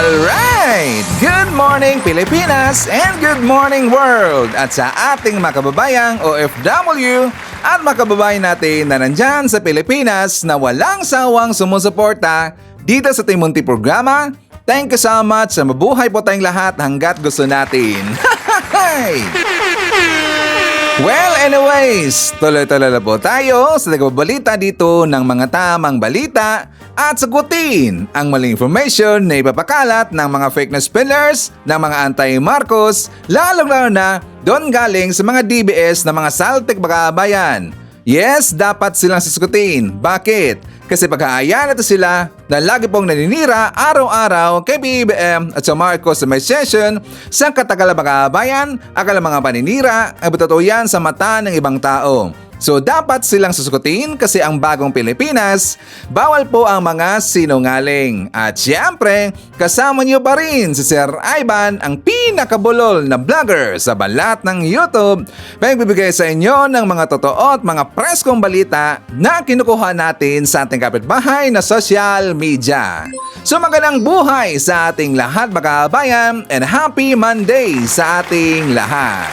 Alright! Good morning Pilipinas and good morning world! At sa ating mga kababayang OFW at mga kababayan natin na nandyan sa Pilipinas na walang sawang sumusuporta dito sa Team Munti programa, thank you so much sa mabuhay po tayong lahat hanggat gusto natin. Well, anyways, tuloy-tuloy na po tayo sa nagbabalita dito ng mga tamang balita at sagutin ang maling information na ipapakalat ng mga fake news peddlers ng mga anti-Marcos, lalo-lalo na doon galing sa mga DBS na mga saltik bakabayan. Yes, dapat silang sisgutin. Bakit? Kasi pag-aaya na sila na lagi pong naninira araw-araw kay BBM at sa Marcos sa may session sa katagalan bakabayan, akala mga paninira ay totoo yan sa mata ng ibang tao. So dapat silang susukutin kasi ang bagong Pilipinas, bawal po ang mga sinungaling. At siyempre, kasama niyo pa rin si Sir Ivan, ang pinakabulol na vlogger sa balat ng YouTube, magbibigay sa inyo ng mga totoo at mga preskong balita na kinukuha natin sa ating kapitbahay na social media. So magandang buhay sa ating lahat mga kabayan and happy Monday sa ating lahat.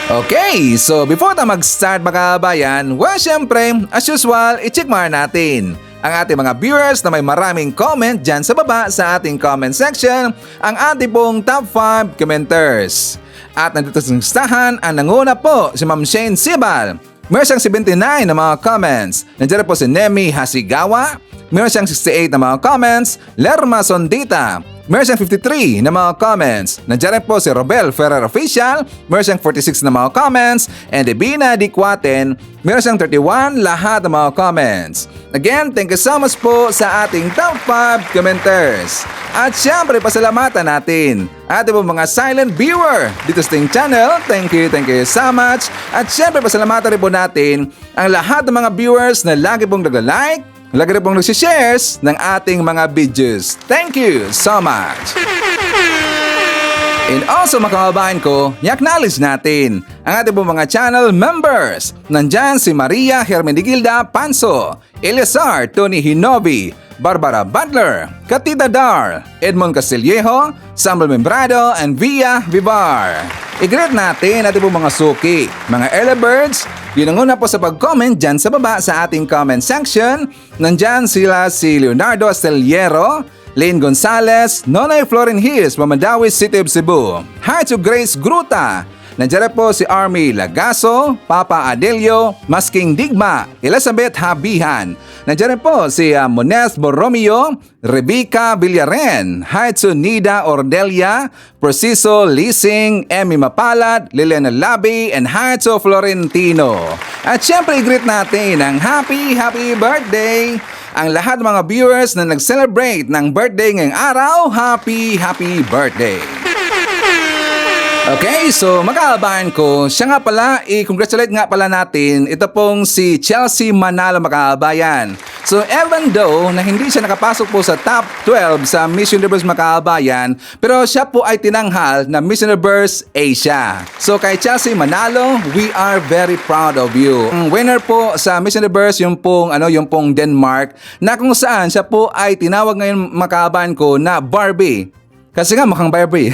Okay, so before tayo mag-start mga kabayan, well syempre, as usual, i-check muna natin ang ating mga viewers na may maraming comment dyan sa baba sa ating comment section, ang ating pong top 5 commenters. At nandito sa listahan, ang nanguna po si Ma'am Shane Sibal. Meron siyang 79 na mga comments. Nandiyan po si Nemi Hasigawa. Meron siyang 68 na mga comments. Lerma Sondita. Meron siyang 53 na mga comments. Nandiyan rin po si Robel Ferrer Official. Meron siyang 46 na mga comments. And Ebina Dikwaten. Meron siyang 31 lahat ng mga comments. Again, thank you so much po sa ating top 5 commenters. At syempre, pasalamatan natin ating po mga silent viewer dito sa ating channel. Thank you so much. At syempre, pasalamatan rin po natin ang lahat ng mga viewers na lagi pong nag-like, lagi rin pong nagsishares ng ating mga videos. Thank you so much. And also mga kababayan ko, i-acknowledge natin ang ating pong mga channel members. Nandyan si Maria Hermenegilda Panso, Eleazar Tony Hinobi, Barbara Butler, Katita Dar, Edmond Castillejo, Samuel Membrado, and Via Vivar. I-greet natin ating pong mga suki, mga early birds. Yun ang una po sa pag-comment dyan sa baba sa ating comment section. Nandyan sila si Leonardo Asteliero, Lane Gonzalez, Nonay Florin Hills, Mamandawi City of Cebu. Hi to Grace Gruta. Nandiyan po si Army Lagaso, Papa Adelio, Masking Digma, Elizabeth Habihan. Nandiyan po si Mones Borromeo, Rebecca Villaren, hi to Nida Ordelia, Preciso Leasing, Emmy Mapalad, Liliana Labi, and hi to Florentino. At syempre i-greet natin ang happy birthday ang lahat ng mga viewers na nag-celebrate ng birthday ngayong araw. Happy birthday! Okay, so magkakabahan ko, siya nga pala, i-congratulate nga pala natin, ito pong si Chelsea Manalo makakabayan. So even though na hindi siya nakapasok po sa top 12 sa Miss Universe makakabayan, pero siya po ay tinanghal na Miss Universe Asia. So kay Chelsea Manalo, we are very proud of you. Ang winner po sa Miss Universe yung pong Denmark, na kung saan siya po ay tinawag ngayon makakabayan ko na Barbie. Kasi nga mukhang Barbie.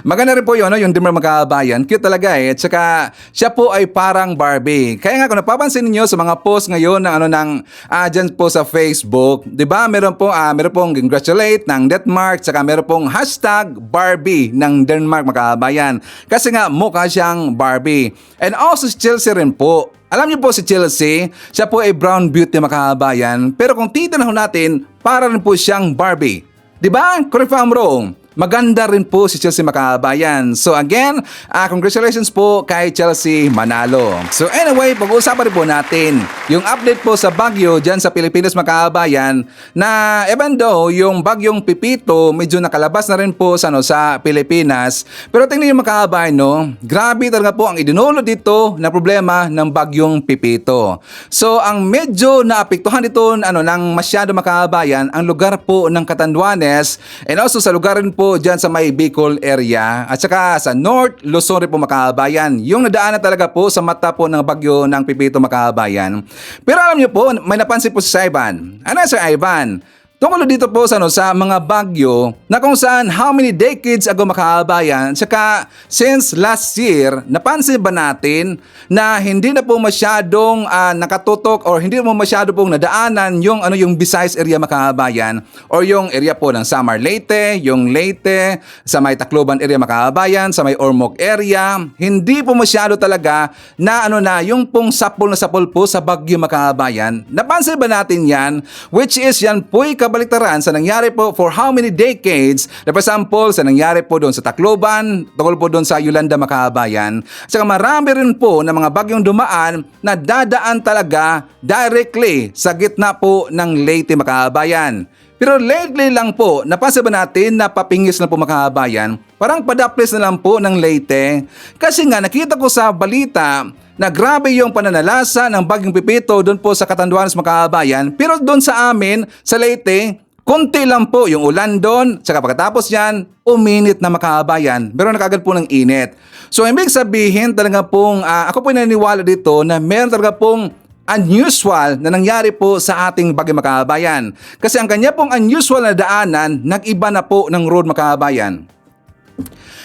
Maganda rin po yun, yung Denmark magkabayan. Cute talaga eh. At saka siya po ay parang Barbie. Kaya nga kung napapansin niyo sa mga post ngayon ng dyan po sa Facebook, 'di ba? Meron pong congratulate ng Denmark, saka meron pong hashtag Barbie ng Denmark magkabayan. Kasi nga mukha siyang Barbie. And also si Chelsea rin po. Alam niyo po si Chelsea, siya po ay brown beauty makakabayan. Pero kung titignan natin, para rin po siyang Barbie. 'Di ba? Correct if I'm wrong. Maganda rin po si Chelsea makakabayan. So again, congratulations po kay Chelsea Manalo. So anyway, pag-uusapan rin po natin yung update po sa bagyo dyan sa Pilipinas makakabayan na even though yung bagyong Pipito medyo nakalabas na rin po sa Pilipinas. Pero tingnan yung makakabayan, no? Grabe talaga po ang idinulot dito na problema ng bagyong Pipito. So ang medyo naapektuhan dito ng masyado makakabayan ang lugar po ng Catanduanes and also sa lugar rin po po dyan sa may Bicol area at saka sa North Luzon rin po makakabayan. Yung nadaanan talaga po sa mata po ng bagyo ng Pipito makakabayan. Pero alam niyo po, may napansin po si Ivan. Ano Sir Ivan? Tungkol dito po sa mga bagyo na kung saan how many decades ago makaabayan, saka since last year, napansin ba natin na hindi na po masyadong nakatutok or hindi mo masyado pong nadaanan yung Visayas area makaabayan or yung area po ng Samar Leyte, yung Leyte, sa may Tacloban area makaabayan, sa may Ormoc area, hindi po masyado talaga na yung pong sapol na sapol po sa bagyo makaabayan. Napansin ba natin yan? Which is yan po'y kabaliktaran sa nangyari po for how many decades. For example, sa nangyari po doon sa Tacloban, tungkol po doon sa Yolanda makaabayan. Saka marami rin po na mga bagyong dumaan na dadaan talaga directly sa gitna po ng Leyte makaabayan. Pero lately lang po, napansin ba natin na papingis na po makaabayan? Parang padaplis na lang po ng Leyte. Kasi nga nakita ko sa balita na grabe yung pananalasa ng bagyong Pipito doon po sa Catanduanes makaabayan. Pero doon sa amin, sa Leyte, konti lang po yung ulan doon. Saka pagkatapos yan, uminit na makaabayan. Meron na kagad po ng init. So ibig sabihin talaga pong, ako po naniniwala dito na meron talaga pong unusual na nangyari po sa ating bagyo makaabayan. Kasi ang kanya pong unusual na daanan, nag-iba na po ng road makaabayan.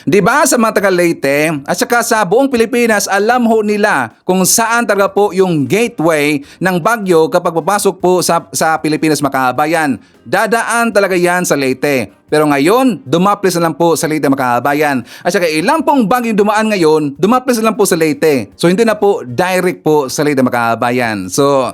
Diba sa mga taga Leyte at saka sa buong Pilipinas, alam ho nila kung saan talaga po yung gateway ng bagyo kapag papasok po sa Pilipinas makaabayan. Dadaan talaga yan sa Leyte. Pero ngayon, dumaplis na lang po sa Leyte makaabayan. At saka ilang pong bagyong dumaan ngayon, dumaplis na lang po sa Leyte. So hindi na po direct po sa Leyte makaabayan. So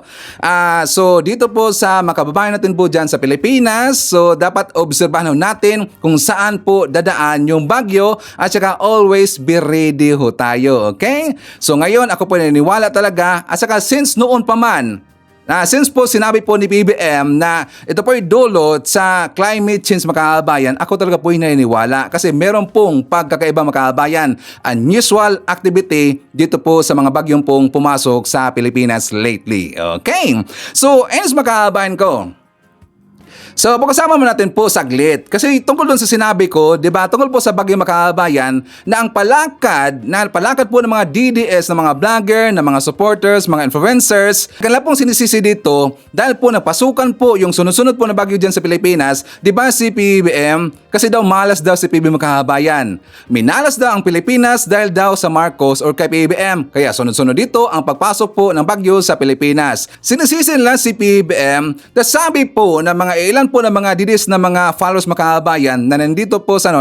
dito po sa mga kababayan natin po dyan sa Pilipinas, so dapat obserbahan natin kung saan po dadaan yung bagyo at saka always be ready ho tayo. Okay? So ngayon, ako po naniniwala talaga at saka since noon pa man, since po sinabi po ni BBM na ito po ay dulot sa climate change makaabayan, ako talaga po ay naniniwala kasi meron pong pagkakaiba makaabayan, unusual activity dito po sa mga bagyong pong pumasok sa Pilipinas lately. Okay? So, ends makaabayan ko. So, pagkasama mo natin po saglit. Kasi tungkol doon sa sinabi ko, di ba, tungkol po sa bagyo makaabayan, na ang palakad po ng mga DDS, ng mga vlogger, ng mga supporters, mga influencers, kanila pong sinisisi dito dahil po napasukan po yung sunod-sunod po na bagyo dyan sa Pilipinas, di ba si PBBM, kasi daw malas daw si PBBM makaabayan. Minalas daw ang Pilipinas dahil daw sa Marcos or kay PBBM. Kaya sunod-sunod dito ang pagpasok po ng bagyo sa Pilipinas. Sinisisi nila si PBBM na sabi po na mga ilan po ng mga didis na mga followers makaabayan na nandito po sa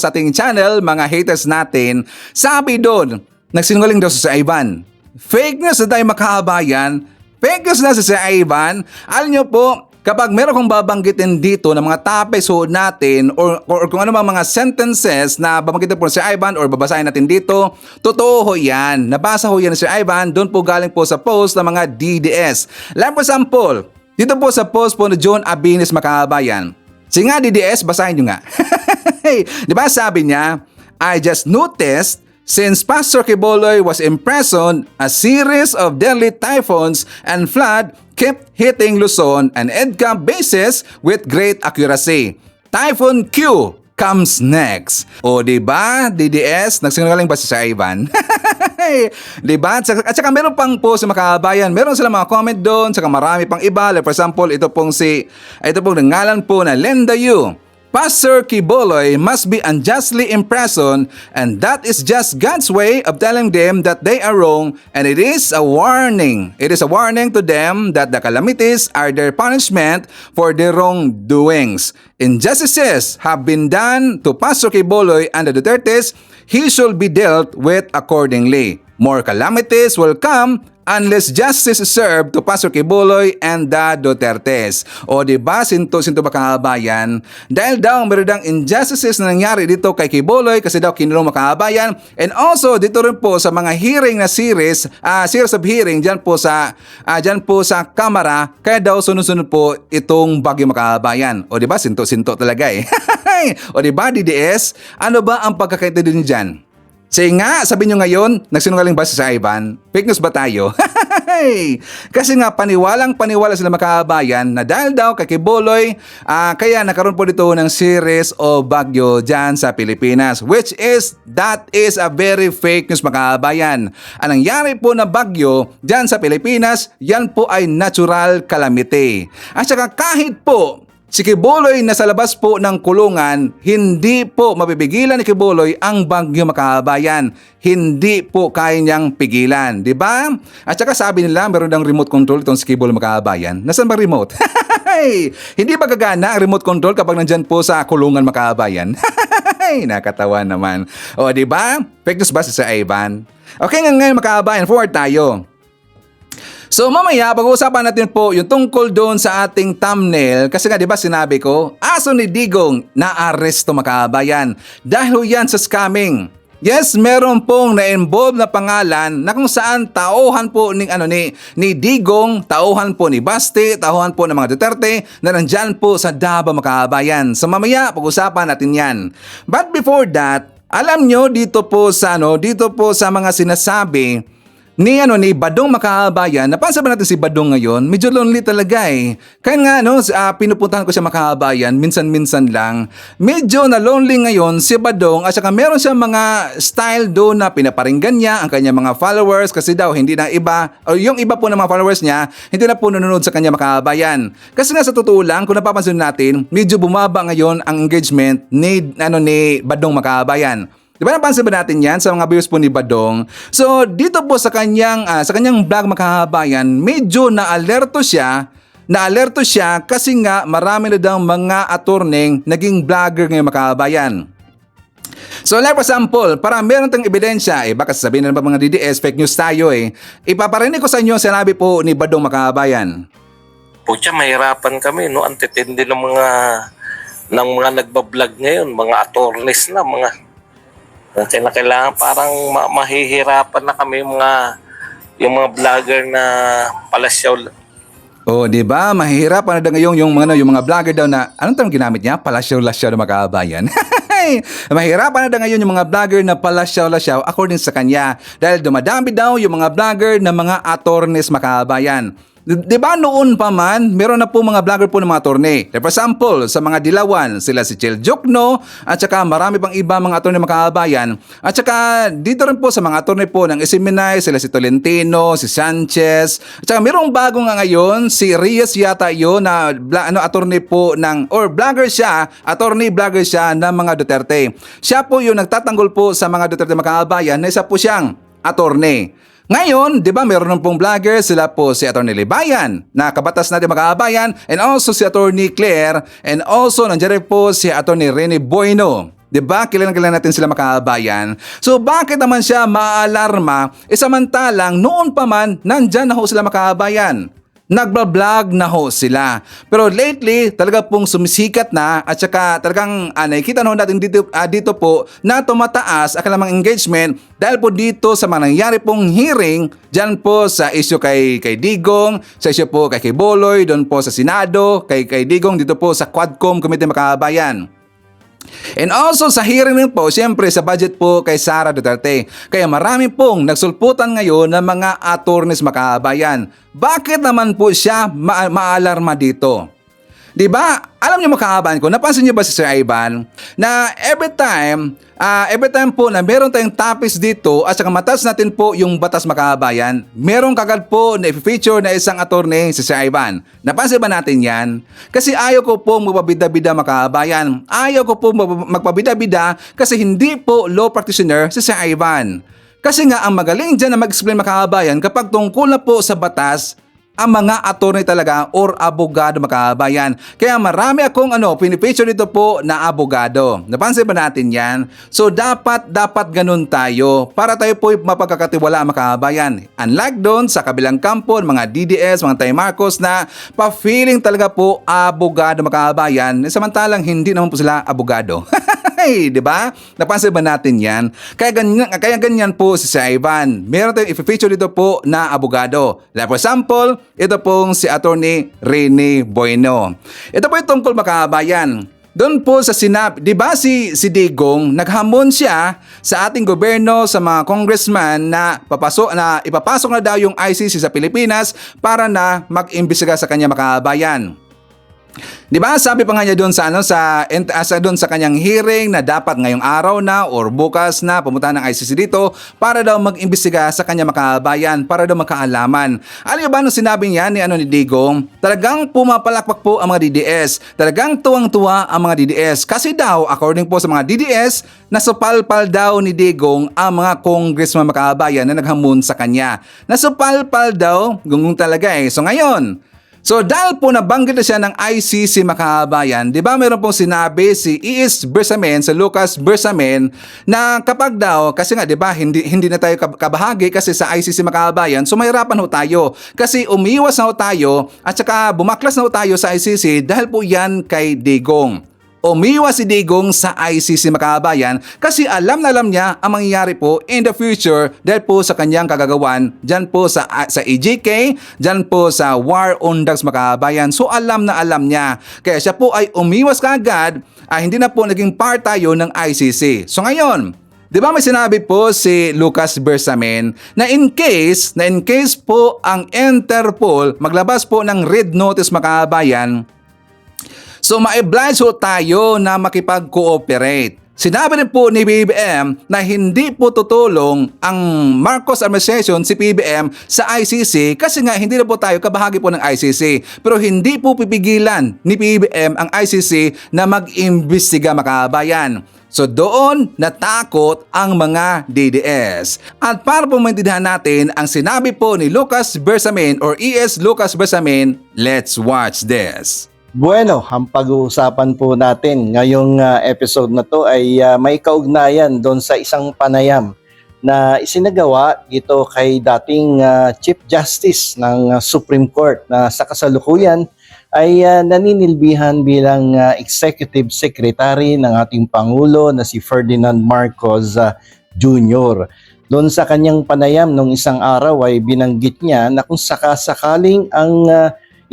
ating channel, mga haters natin, sabi doon, nagsinungaling daw si Ivan. Fake news na tayo makaabayan, fake news na si Ivan. Alam nyo po, kapag meron kong babanggitin dito ng mga topics natin or kung ano mga sentences na babanggitin po si Ivan or babasahin natin dito, totoo ho yan. Nabasa ho yan si Ivan, doon po galing po sa post ng mga DDS. Like for example, dito po sa post po ni John Abinis makaabayan. Sige nga DDS, basahin nyo nga. Diba sabi niya, I just noticed since Pastor Quiboloy was imprisoned, a series of deadly typhoons and flood kept hitting Luzon and EDCA bases with great accuracy. Typhoon Q comes next. O diba, DDS, nagsinungaling ba si Ivan? Diba? At saka meron pang po sa makaabayan, meron sila mga comment doon, saka marami pang iba. Like for example, ito pong nangalan po na Lenda Yu. Pastor Quiboloy must be unjustly imprisoned, and that is just God's way of telling them that they are wrong, and it is a warning. It is a warning to them that the calamities are their punishment for their wrongdoings. Injustices have been done to Pastor Quiboloy and the Dutertes. He should be dealt with accordingly. More calamities will come unless justice is served to Pastor Quiboloy and the Dutertes. O diba, sinto ba kaabayan? Dahil daw meron dang injustices na nangyari dito kay Quiboloy kasi daw kinulong makaabayan. And also dito rin po sa mga hearing na series of hearing dyan po sa Kamara, kaya daw sunod-sunod po itong bagyo makaabayan. O diba, sinto talaga eh. O diba, DDS, ano ba ang pagkakaintindi niyo dyan? Sige nga, sabihin nyo ngayon, nagsinungaling ba si Ivan? Fake news ba tayo? Kasi nga, paniwala sila makaabayan na dahil daw kay Quiboloy, kaya nakaroon po dito ng series o bagyo dyan sa Pilipinas. Which is, that is a very fake news makaabayan. Ang nangyari po na bagyo dyan sa Pilipinas, yan po ay natural calamity. At saka kahit po si Kibuloy na sa labas po ng kulungan, hindi po mapipigilan ni Kibuloy ang bagyo mga kababayan. Hindi po kaya niyang pigilan, di ba? At saka sabi nila, meron ng remote control itong si Kibuloy mga kababayan. Nasaan ba remote? Hindi ba gagana ang remote control kapag nandyan po sa kulungan mga kababayan? Nakatawa naman. O, di ba? Fake news ba si Sir Ivan? Okay nga ngayon mga kababayan, forward tayo. So mamaya pag-uusapan natin po yung tungkol doon sa ating thumbnail kasi nga 'di ba sinabi ko, aso ni Digong na-aresto mga kababayan dahil yan sa scamming. Yes, meron pong na-involve na pangalan na kung saan tauhan po ni Digong, tauhan po ni Basti, tauhan po ng mga Duterte na nandyan po sa Davao mga kababayan. So mamaya pag-usapan natin 'yan. But before that, alam nyo dito po sa mga sinasabi ni Badong makahabayan, napansin ba natin si Badong ngayon? Medyo lonely talaga eh. Kaya nga pinupuntahan ko siya makahabayan, minsan-minsan lang. Medyo na lonely ngayon si Badong at saka meron siya mga style doon na pinaparinggan niya ang kanya mga followers kasi daw hindi na iba, o yung iba po ng mga followers niya, hindi na po nanonood sa kanya makahabayan. Kasi nga sa totoo lang, kung napapansin natin, medyo bumaba ngayon ang engagement ni Badong makahabayan. Di ba napansin ba natin yan sa mga views po ni Badong? So dito po sa kanyang vlog makahabayan, medyo na-alerto siya kasi nga marami na daw mga attorney naging vlogger ngayong makahabayan. So like for example, para meron tayong ebidensya, baka sasabihin na ba mga DDS, fake news tayo ipaparinig ko sa inyo ang sinabi po ni Badong makahabayan. Pucha, mahirapan kami, no? Antitindi ng mga nagbablog ngayon, mga attorneys na, kasi na kailangan parang mahihirapan na kami yung mga vlogger na palasyaw. Oh, di ba? Mahihirapan na daw ngayon yung mga vlogger daw na anong term ginamit niya? Palasyaw-lasyaw na mga-kabayan. Mahirapan na daw ngayon yung mga vlogger na palasyaw-lasyaw according sa kanya dahil dumadami daw yung mga vlogger na mga attorneys mga-kabayan. Di ba noon pa man, meron na po mga vlogger po ng mga attorney. For example, sa mga Dilawan, sila si Chel Jokno, at saka marami pang iba mga attorney makabayan. At saka dito rin po sa mga attorney po ng Isiminay, sila si Tolentino, si Sanchez. At saka merong bago nga ngayon, si Reyes yata yun na attorney po vlogger siya, attorney vlogger siya ng mga Duterte. Siya po yung nagtatanggol po sa mga Duterte makabayan na isa po siyang attorney. Ngayon, di ba meron ng pong vlogger, sila po si Atty. Libayan, na kabatas natin mga-kabayan, and also si Atty. Claire, and also nandiyan rin po si Atty. Rene Boino. Di ba? Kilalang natin sila mga-kabayan. So bakit naman siya maalarma? Samantalang noon pa man, nandyan na ho sila mga-kabayan. Nagbablog na ho sila. Pero lately, talaga pong sumisikat na at saka talagang nakikita na ho natin dito po na tumataas ang kanilang engagement dahil po dito sa mga nangyari pong hearing dyan po sa issue kay Digong, sa issue po kay Kibuloy, doon po sa Senado, kay Digong, dito po sa Quadcom Committee Makabayan. And also sa hearing rin po, siyempre sa budget po kay Sara Duterte. Kaya marami pong nagsulputan ngayon ng mga attorneys makabayan. Bakit naman po siya maalarma dito? Di ba? Alam niyo makahaban ko, napansin niyo ba si Sir Ivan na every time po na meron tayong topics dito at saka matas natin po yung batas makahabayan, meron kagad po na i-feature na isang attorney si Sir Ivan. Napansin ba natin yan? Kasi ayaw ko po magpabida-bida makahabayan. Ayaw ko po magpabida-bida kasi hindi po law practitioner si Sir Ivan. Kasi nga ang magaling dyan na mag-explain makahabayan kapag tungkol na po sa batas, ang mga attorney talaga or abogado makabayan. Kaya marami akong pinipicture dito po na abogado. Napansin ba natin yan? So dapat ganun tayo para tayo po mapagkakatiwala makabayan. Unlike doon sa kabilang kampo, mga DDS, mga Tay Marcos na pa-feeling talaga po abogado makabayan. Samantalang hindi naman po sila abogado. Di ba? Napansin ba natin yan? Kaya ganyan po si Ivan. Meron tayong i-feature dito po na abogado. Like for example, ito pong si Atty. Rene Boino. Ito po yung tungkol makabayan. Doon po sa di ba si Digong, naghamon siya sa ating gobyerno, sa mga congressman na ipapasok na daw yung ICC sa Pilipinas para na mag-imbestiga sa kanya makabayan. Di ba? Sabi pa nga niya doon doon sa kanyang hearing na dapat ngayong araw na or bukas na pumunta ng ICC dito para daw mag-imbestiga sa kanya makabayan, para daw makaalaman. Alam niyo ba nung sinabi niya ni Digong, talagang pumapalakpak po ang mga DDS. Talagang tuwang-tuwa ang mga DDS kasi daw according po sa mga DDS, nasupalpal daw ni Digong ang mga congressman makabayan na naghamon sa kanya. Nasupalpal daw, gungong talaga eh. So ngayon, dahil po nabanggit na siya ng ICC makabayan, di ba meron pong sinabi si E.S. Bersamin, si Lucas Bersamin, na kapag daw, kasi nga di ba hindi na tayo kabahagi kasi sa ICC makabayan, so mahirapan ho tayo. Kasi umiwas na ho tayo at saka bumaklas na ho tayo sa ICC dahil po yan kay Digong. Umiwas si Digong sa ICC makabayan kasi alam na alam niya ang mangyayari po in the future dahil po sa kanyang kagagawan dyan po sa EJK, dyan po sa War on Drugs makabayan. So alam na alam niya. Kaya siya po ay umiwas kaagad, hindi na po naging part tayo ng ICC. So ngayon, di ba may sinabi po si Lucas Bersamin na in case po ang Interpol maglabas po ng red notice makabayan, so ma-oblige ho tayo na makipag-cooperate. Sinabi rin po ni PBBM na hindi po tutulong ang Marcos administration si PBBM sa ICC kasi nga hindi na po tayo kabahagi po ng ICC. Pero hindi po pipigilan ni PBBM ang ICC na mag-imbestiga makabayan. So doon natakot ang mga DDS. At para po maintindihan natin ang sinabi po ni Lucas Bersamin or E.S. Lucas Bersamin, let's watch this. Bueno, ang pag-uusapan po natin ngayong episode na to ay may kaugnayan doon sa isang panayam na isinagawa dito kay dating Chief Justice ng Supreme Court na sa kasalukuyan ay naninilbihan bilang Executive Secretary ng ating Pangulo na si Ferdinand Marcos Jr. Doon sa kanyang panayam nung isang araw ay binanggit niya na kung sakasakaling ang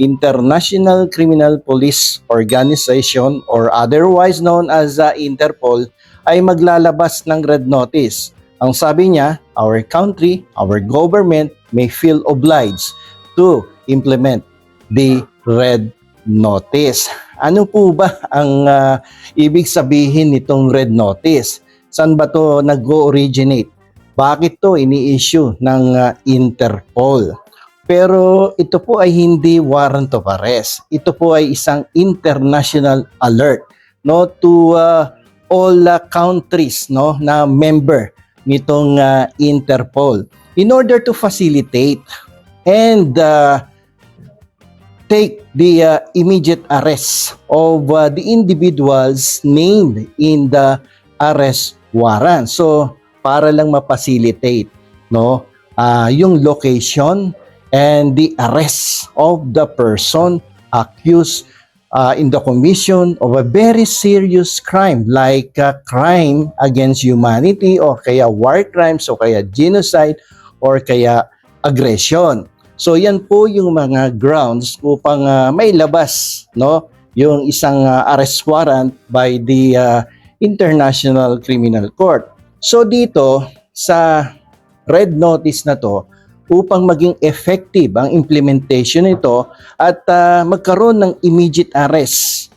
International Criminal Police Organization or otherwise known as Interpol ay maglalabas ng red notice. Ang sabi niya, our country, our government may feel obliged to implement the red notice. Ano po ba ang ibig sabihin nitong red notice? Saan ba to nag-originate? Bakit to ini-issue ng Interpol? Pero ito po ay hindi warrant of arrest. Ito po ay isang international alert to all countries na member nitong Interpol in order to facilitate and take the immediate arrest of the individuals named in the arrest warrant. So para lang ma-facilitate yung location and the arrest of the person accused in the commission of a very serious crime like crime against humanity or kaya war crimes o kaya genocide or kaya aggression. So yan po yung mga grounds upang mailabas yung isang arrest warrant by the International Criminal Court. So dito sa red notice na to, upang maging effective ang implementation nito at magkaroon ng immediate arrest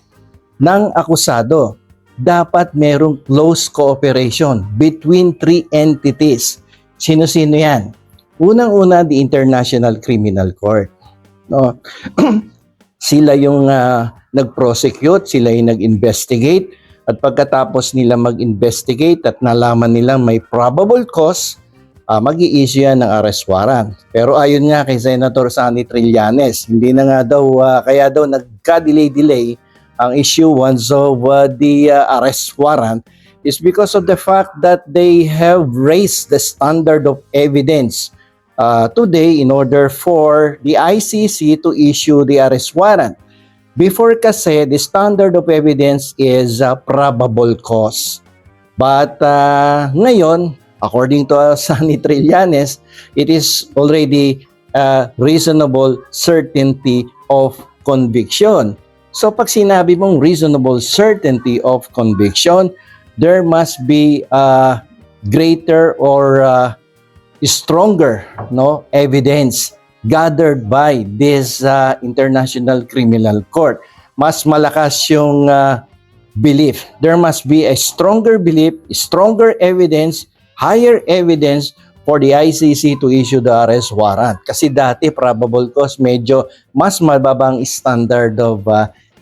ng akusado, dapat merong close cooperation between three entities. Sino-sino yan? Unang-una, the International Criminal Court. Sila yung nag-prosecute, sila yung nag-investigate, at pagkatapos nila mag-investigate at nalaman nilang may probable cause, mag-i-issue yan ng arrest warrant. Pero ayon nga kay Senator Sonny Trillanes, hindi na nga daw, kaya daw nagka-delay ang issuance of the arrest warrant is because of the fact that they have raised the standard of evidence today in order for the ICC to issue the arrest warrant. Before kasi, the standard of evidence is probable cause. But ngayon, according to Sonny Trillanes, it is already reasonable certainty of conviction. So pag sinabi mong reasonable certainty of conviction, there must be greater or stronger evidence gathered by this International Criminal Court. mas malakas yung belief. There must be a stronger belief, stronger evidence, higher evidence for the ICC to issue the arrest warrant. Kasi dati, probable cause, medyo mas mababang standard of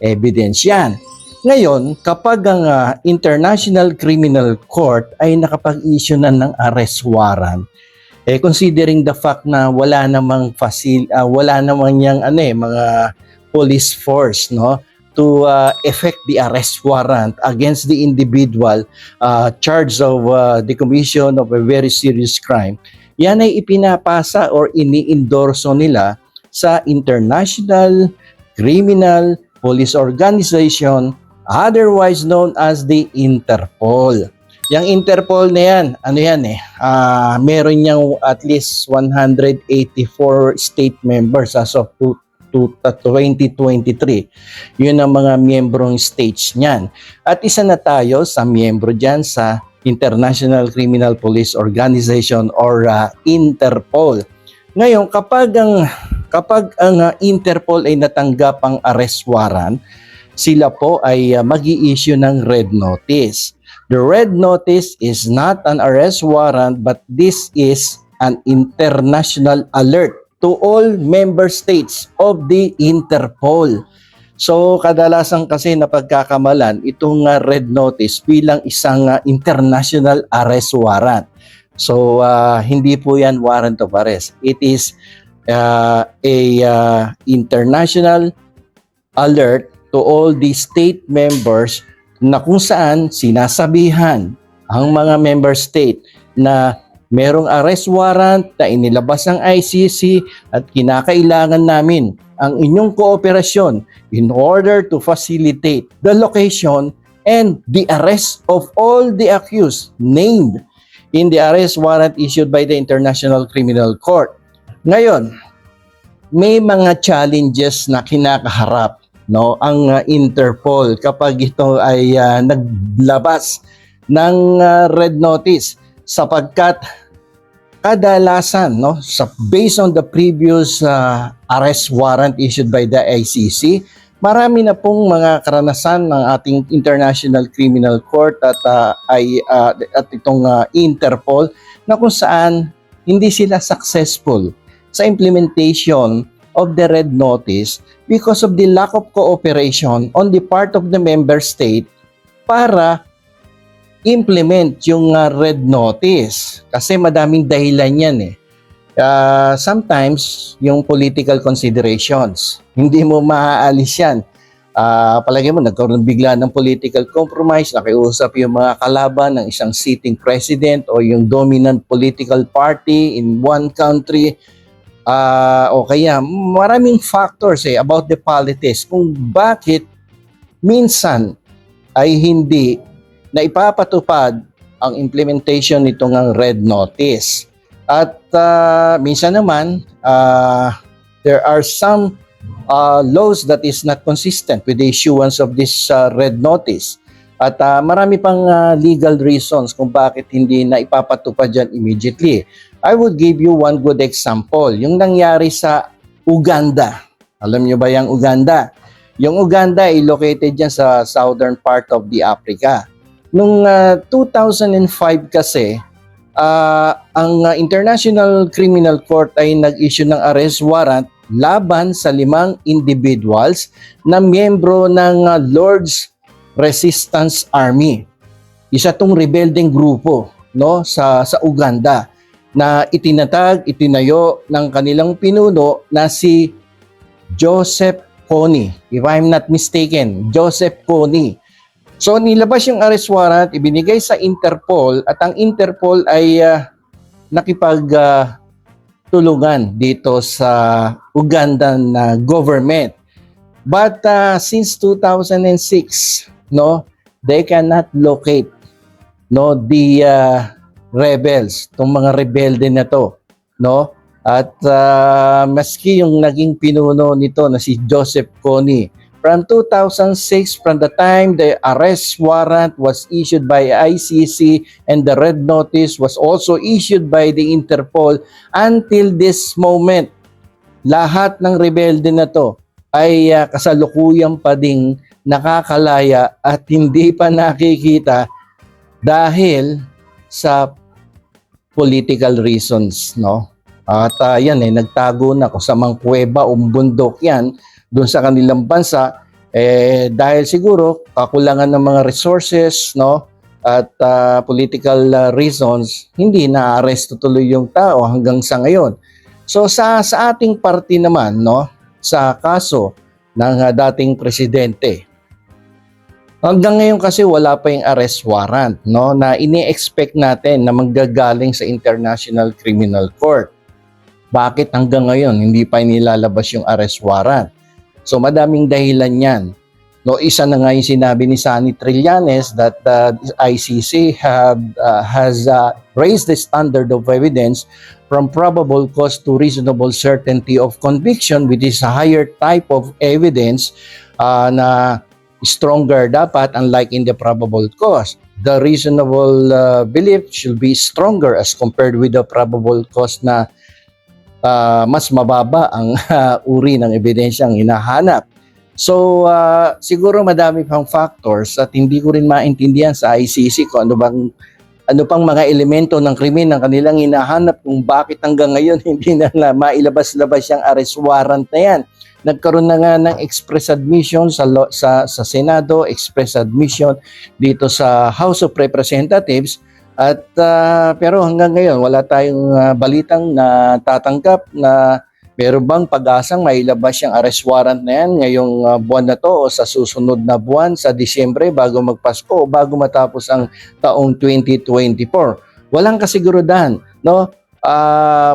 evidence yan. Ngayon, kapag ang International Criminal Court ay nakapag-issue na ng arrest warrant, considering the fact na wala namang yang mga police force, no, to effect the arrest warrant against the individual charged of the commission of a very serious crime, yan ay ipinapasa or ini-endorso nila sa International Criminal Police Organization, otherwise known as the Interpol. Yung Interpol na yan, meron niyang at least 184 state members as of 2023. Yun ang mga miyembrong states niyan. At isa na tayo sa miyembro dyan sa International Criminal Police Organization or Interpol. Ngayon, kapag ang Interpol ay natanggap ang arrest warrant, sila po ay mag-i-issue ng red notice. The red notice is not an arrest warrant, but this is an international alert to all member states of the Interpol. So kadalasan kasi napagkakamalan itong red notice bilang isang international arrest warrant. So hindi po yan warrant of arrest. It is a international alert to all the state members na kung saan sinasabihan ang mga member state na merong arrest warrant na inilabas ng ICC at kinakailangan namin ang inyong kooperasyon in order to facilitate the location and the arrest of all the accused named in the arrest warrant issued by the International Criminal Court. Ngayon, may mga challenges na kinakaharap, no, ang Interpol kapag ito ay naglabas ng red notice, sapagkat kadalasan, no, based on the previous arrest warrant issued by the ICC, marami na pong mga karanasan ng ating International Criminal Court at itong Interpol na kung saan hindi sila successful sa implementation of the red notice because of the lack of cooperation on the part of the member state para implement yung red notice. Kasi madaming dahilan yan sometimes yung political considerations, hindi mo maaalis yan. Palagi mo nagkaroon bigla ng political compromise, nakiusap yung mga kalaban ng isang sitting president o yung dominant political party in one country. O kaya maraming factors about the politics kung bakit minsan ay hindi na ipapatupad ang implementation nitong red notice. At minsan naman there are some laws that is not consistent with the issuance of this red notice. At marami pang legal reasons kung bakit hindi na ipapatupad yan immediately. I would give you one good example. Yung nangyari sa Uganda. Alam nyo ba yung Uganda? Yung Uganda ay located dyan sa southern part of the Africa. Noong 2005 kasi, ang International Criminal Court ay nag-issue ng arrest warrant laban sa 5 individuals na miyembro ng Lord's Resistance Army. Isa tong rebelding grupo, no, sa Uganda na itinayo ng kanilang pinuno na si Joseph Kony. If I'm not mistaken, Joseph Kony. So nilabas yung arrest warrant, ibinigay sa Interpol at ang Interpol ay nakipagtulungan dito sa Ugandan government. But since 2006, no, they cannot locate, no, the rebels, tong mga rebelde na to, no? At maski yung naging pinuno nito na si Joseph Kony, from 2006, from the time the arrest warrant was issued by ICC and the red notice was also issued by the Interpol until this moment, lahat ng rebelde na to ay kasalukuyan pa ding nakakalaya at hindi pa nakikita dahil sa political reasons, no? At yan nagtago na kung sa mga kuweba o bundok yan doon sa kanilang bansa dahil siguro kakulangan ng mga resources, no? At political reasons, hindi na-arresto tuloy yung tao hanggang sa ngayon. So sa ating party naman, no, sa kaso ng dating presidente, hanggang ngayon kasi wala pa yung arrest warrant, no, na ini-expect natin na manggagaling sa International Criminal Court. Bakit hanggang ngayon hindi pa inilalabas yung arrest warrant? So madaming dahilan yan. No, isa na nga yung sinabi ni Sonny Trillanes that the ICC has raised the standard of evidence from probable cause to reasonable certainty of conviction, which is a higher type of evidence na stronger dapat, unlike in the probable cause. The reasonable belief should be stronger as compared with the probable cause na mas mababa ang uri ng ebidensyang hinahanap. So, siguro madami pang factors at hindi ko rin maintindihan sa ICC kung ano pang mga elemento ng krimen ng kanilang hinahanap kung bakit hanggang ngayon hindi na mailabas-labas yung arrest warrant na yan. Nagkaroon na nga ng express admission sa Senado, express admission dito sa House of Representatives at pero hanggang ngayon wala tayong balitang na tatanggap na meron bang pag-asang mailabas yung arrest warrant na yan ngayong buwan na to o sa susunod na buwan sa Disyembre bago magpasko o bago matapos ang taong 2024. Walang kasigurudan, no?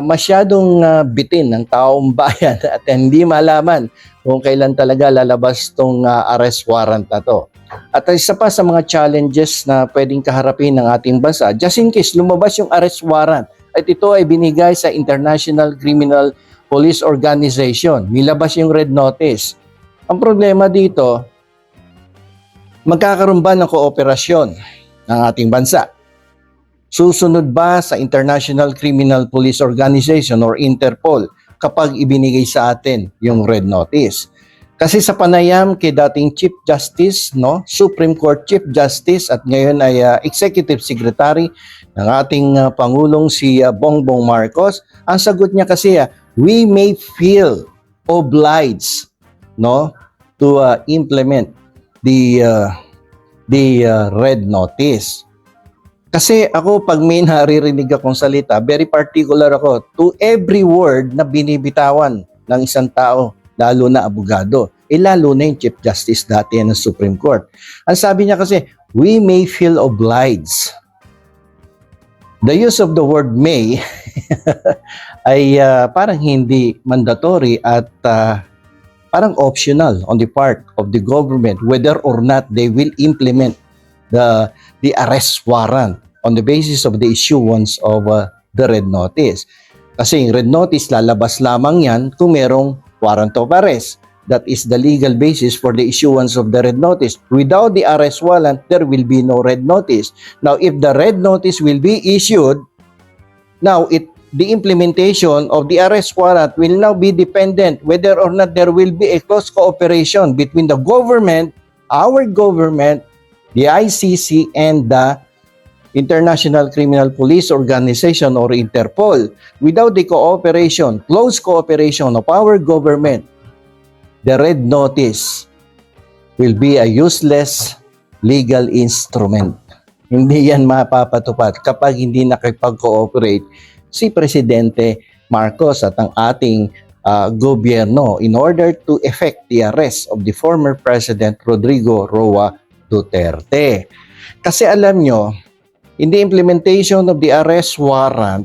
Masyadong bitin ng taong bayan at hindi malaman kung kailan talaga lalabas tong arrest warrant na to. At isa pa sa mga challenges na pwedeng kaharapin ng ating bansa, just in case lumabas yung arrest warrant at ito ay binigay sa International Criminal Police Organization, nilabas yung red notice. Ang problema dito, magkakaroon ba ng kooperasyon ng ating bansa? Susunod ba sa International Criminal Police Organization or Interpol kapag ibinigay sa atin yung red notice? Kasi sa panayam kay dating Chief Justice, no, Supreme Court Chief Justice at ngayon ay Executive Secretary ng ating Pangulong si Bongbong Marcos, ang sagot niya kasi we may feel obliged, no, to implement the red notice. Kasi ako pag may naririnig akong salita, very particular ako to every word na binibitawan ng isang tao, lalo na abogado. Lalo na yung Chief Justice dati ng Supreme Court. Ang sabi niya kasi, we may feel obliged. The use of the word may ay parang hindi mandatory at parang optional on the part of the government whether or not they will implement the arrest warrant on the basis of the issuance of the red notice. Kasi yung red notice lalabas lamang yan kung merong warrant of arrest. That is the legal basis for the issuance of the red notice. Without the arrest warrant, there will be no red notice. Now, if the red notice will be issued, now the implementation of the arrest warrant will now be dependent whether or not there will be a close cooperation between the government, our government, the ICC, and the International Criminal Police Organization or Interpol. Without the cooperation, close cooperation of our government, the red notice will be a useless legal instrument. Hindi yan mapapatupad kapag hindi nakipag-cooperate si Presidente Marcos at ang ating gobyerno in order to effect the arrest of the former President Rodrigo Roa Duterte. Kasi alam nyo, in the implementation of the arrest warrant,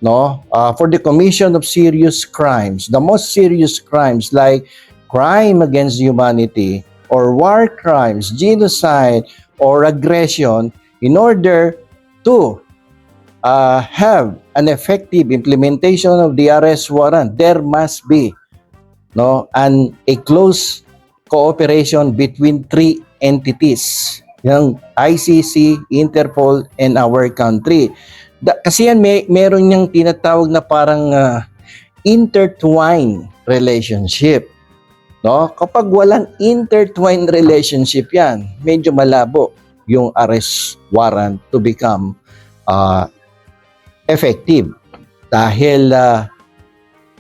no, for the commission of serious crimes, the most serious crimes like crime against humanity or war crimes, genocide or aggression, in order to have an effective implementation of the arrest warrant, there must be a close cooperation between three entities, yung ICC, Interpol, and our country. Kasi yan meron niyang tinatawag na parang intertwined relationship. No? Kapag walang intertwined relationship yan, medyo malabo yung arrest warrant to become effective. Dahil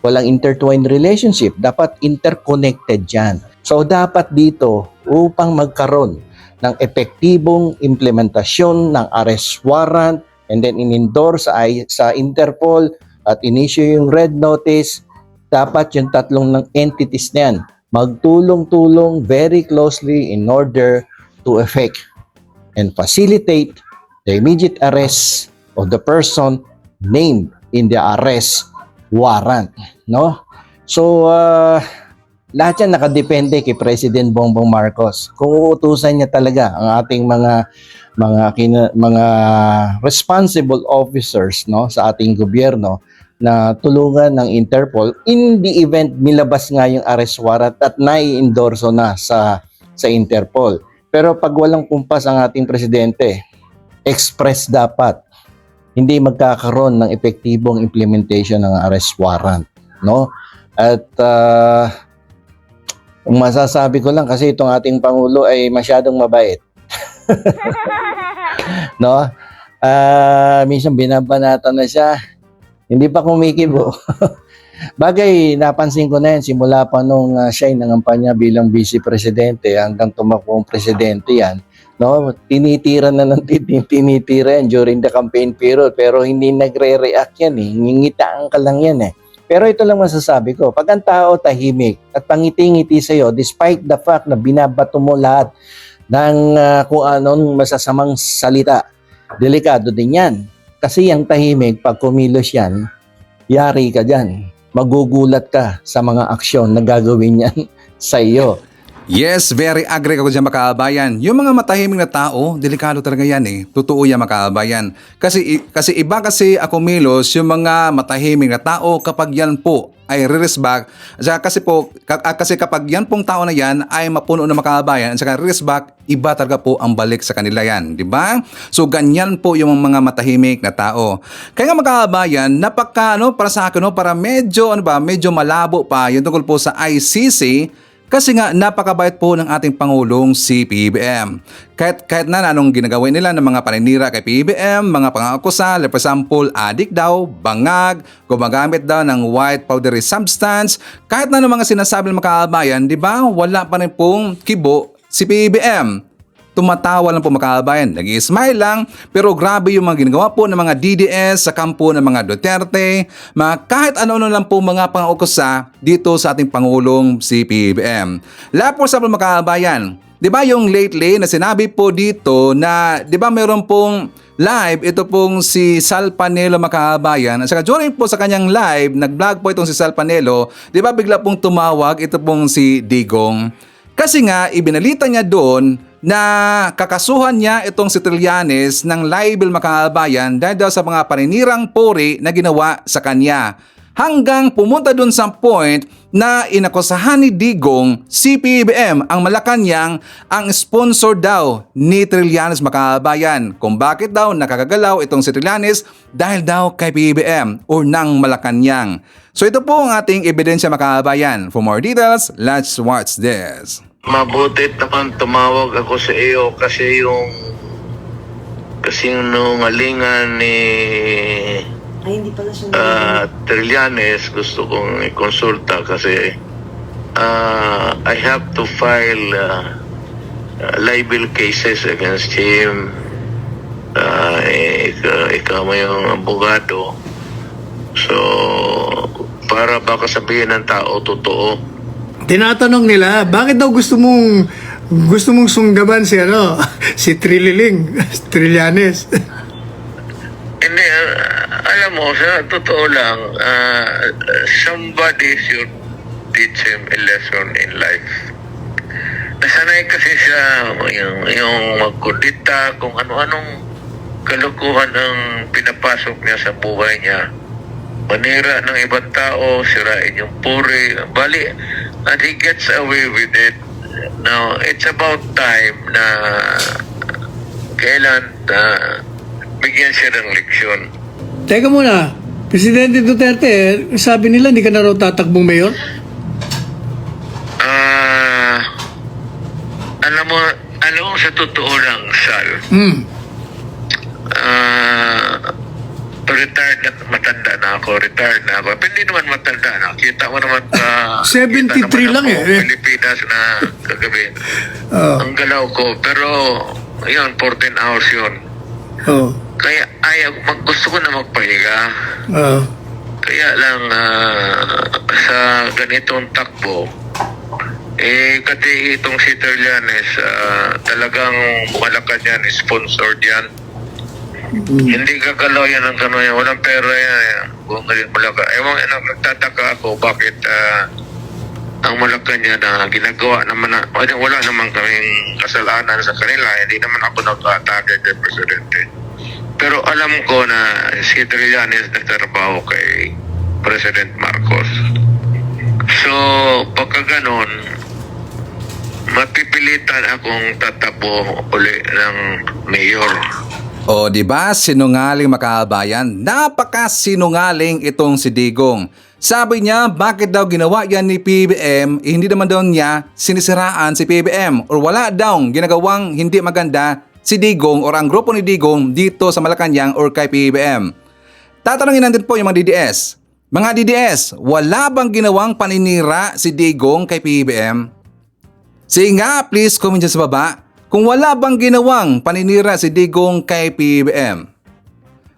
walang intertwined relationship, dapat interconnected yan. So dapat dito, upang magkaroon ng epektibong implementasyon ng arrest warrant and then in-endorse sa Interpol at in-issue yung red notice, dapat yung tatlong ng entities na yan magtulong-tulong very closely in order to effect and facilitate the immediate arrest of the person named in the arrest warrant, no? So lahat yan nakadepende kay President Bongbong Marcos. Kung uutusan niya talaga ang ating mga responsible officers, no, sa ating gobyerno na tulungan ng Interpol in the event nilabas nga yung arrest warrant at nai-endorso na sa Interpol. Pero pag walang kumpas ang ating presidente, express dapat, hindi magkakaroon ng epektibong implementation ng arrest warrant, no? At ang masasabi ko lang kasi itong ating Pangulo ay masyadong mabait. No? Minsan binabanatan na siya. Hindi pa kumikibo. Bagay, napansin ko na yan simula pa nung siya ay nangampanya bilang vice presidente hanggang tumakbo ang presidente yan. No, tinitira na ng tinitira yan during the campaign period pero hindi nagre-react yan eh. Ngingitaan ka lang yan eh. Pero ito lang masasabi ko, pag ang tao tahimik at pangiti-ngiti sa'yo despite the fact na binabato mo lahat ng kung anong masasamang salita, delikado din yan. Kasi yung tahimik, pag kumilos yan, yari ka dyan. Magugulat ka sa mga aksyon na gagawin yan sa iyo. Yes, very agree ako dyan, makaabayan. Yung mga matahimik na tao, delikado talaga yan eh. Totoo yan, makaabayan. Kasi iba kasi ako milos yung mga matahimik na tao kapag yan po ay re-respect. Kasi kapag yan pong tao na yan ay mapuno na makaabayan, at saka re-respect, iba talaga po ang balik sa kanila yan. Di ba? So ganyan po yung mga matahimik na tao. Kaya nga makaabayan, para sa akin, para medyo malabo pa yung tungkol po sa ICC. Kasi nga napakabait po ng ating Pangulong si PBBM. Kahit na anong ginagawin nila ng mga paninira kay PBBM, mga pangakusa, for example, adik daw, bangag, gumagamit daw ng white powdery substance, kahit na anong mga sinasabi ng makaabayan, di ba, wala pa rin pong kibo si PBBM. Tumatawa lang po makaabayan, nag-i-smile lang, pero grabe yung mga ginagawa po ng mga DDS sa kampo ng mga Duterte, kahit ano-ano lang po mga pangukusa dito sa ating Pangulong si PBBM. Lahat po sa makaabayan, di ba yung lately na sinabi po dito na, di ba meron pong live, ito pong si Sal Panelo makaabayan, at saka during po sa kanyang live, nag-vlog po itong si Sal Panelo, di ba bigla pong tumawag ito pong si Digong. Kasi nga, ibinalita niya doon na kakasuhan niya itong si Trillanes ng libel makaabayan dahil daw sa mga paninirang puri na ginawa sa kanya. Hanggang pumunta dun sa point na inakusahan ni Digong si PBBM ang Malacanang ang sponsor daw ni Trillanes makaabayan. Kung bakit daw nakakagalaw itong si Trillanes dahil daw kay PBBM o ng Malacanang. So ito po ang ating ebidensya makaabayan. For more details, let's watch this. Mabutit naman tumawag ako sa iyo kasi yung nungalingan ni Trillanes gusto kong ikonsulta kasi I have to file libel cases against him. Ikaw mo yung abogado, so para baka sabihin ng tao totoo. Tinatanong nila, bakit daw gusto mong sunggaban si si Trillanes? Hindi, alam mo, sa totoo lang, somebody should teach him a lesson in life. Nasanay kasi siya yung magkudita, kung ano-anong kalukuhan ang pinapasok niya sa buhay niya. Manira ng ibang tao, sirain yung puri, bali, and he gets away with it. Now, it's about time na kailan bigyan siya ng leksyon. Teka muna, Presidente Duterte, sabi nila hindi ka na raw tatakbong mayor? sa totoo lang, Sal, Hmm. retired na, matanda na ako, retired na ako. Pero hindi naman matanda na. Kita mo naman 73 lang Pilipinas na kagabi. Oh. Ang galaw ko. Pero, yun, 14 hours yun. Oh. Kaya gusto ko na magpahinga. Oh. Kaya lang sa ganitong takbo, kasi itong si Trillanes, talagang Malacanang sponsored yan. Hindi gagalaw yan ang gano'n yan. Walang pera yan. Kung galing Malacanang. Ewan, nagtataka ako bakit ang Malacanang na ginagawa naman wala naman kaming kasalanan sa kanila. Hindi naman ako nag-atake kay Presidente. Pero alam ko na si Trillanes nagtrabaho kay President Marcos. So, pagka ganon, mapipilitan akong tatabo uli ng mayor. O di ba sinungaling makabayan? Napaka-sinungaling itong si Digong. Sabi niya bakit daw ginawa yan ni PBM, hindi naman daw niya sinisiraan si PBM or wala daw ginagawang hindi maganda si Digong or ang grupo ni Digong dito sa Malacanang or kay PBM. Tatanungin natin po yung mga DDS. Mga DDS, wala bang ginawang paninira si Digong kay PBM? Sige nga, please comment dyan sa baba kung wala bang ginawang paninira si Digong kay PBM.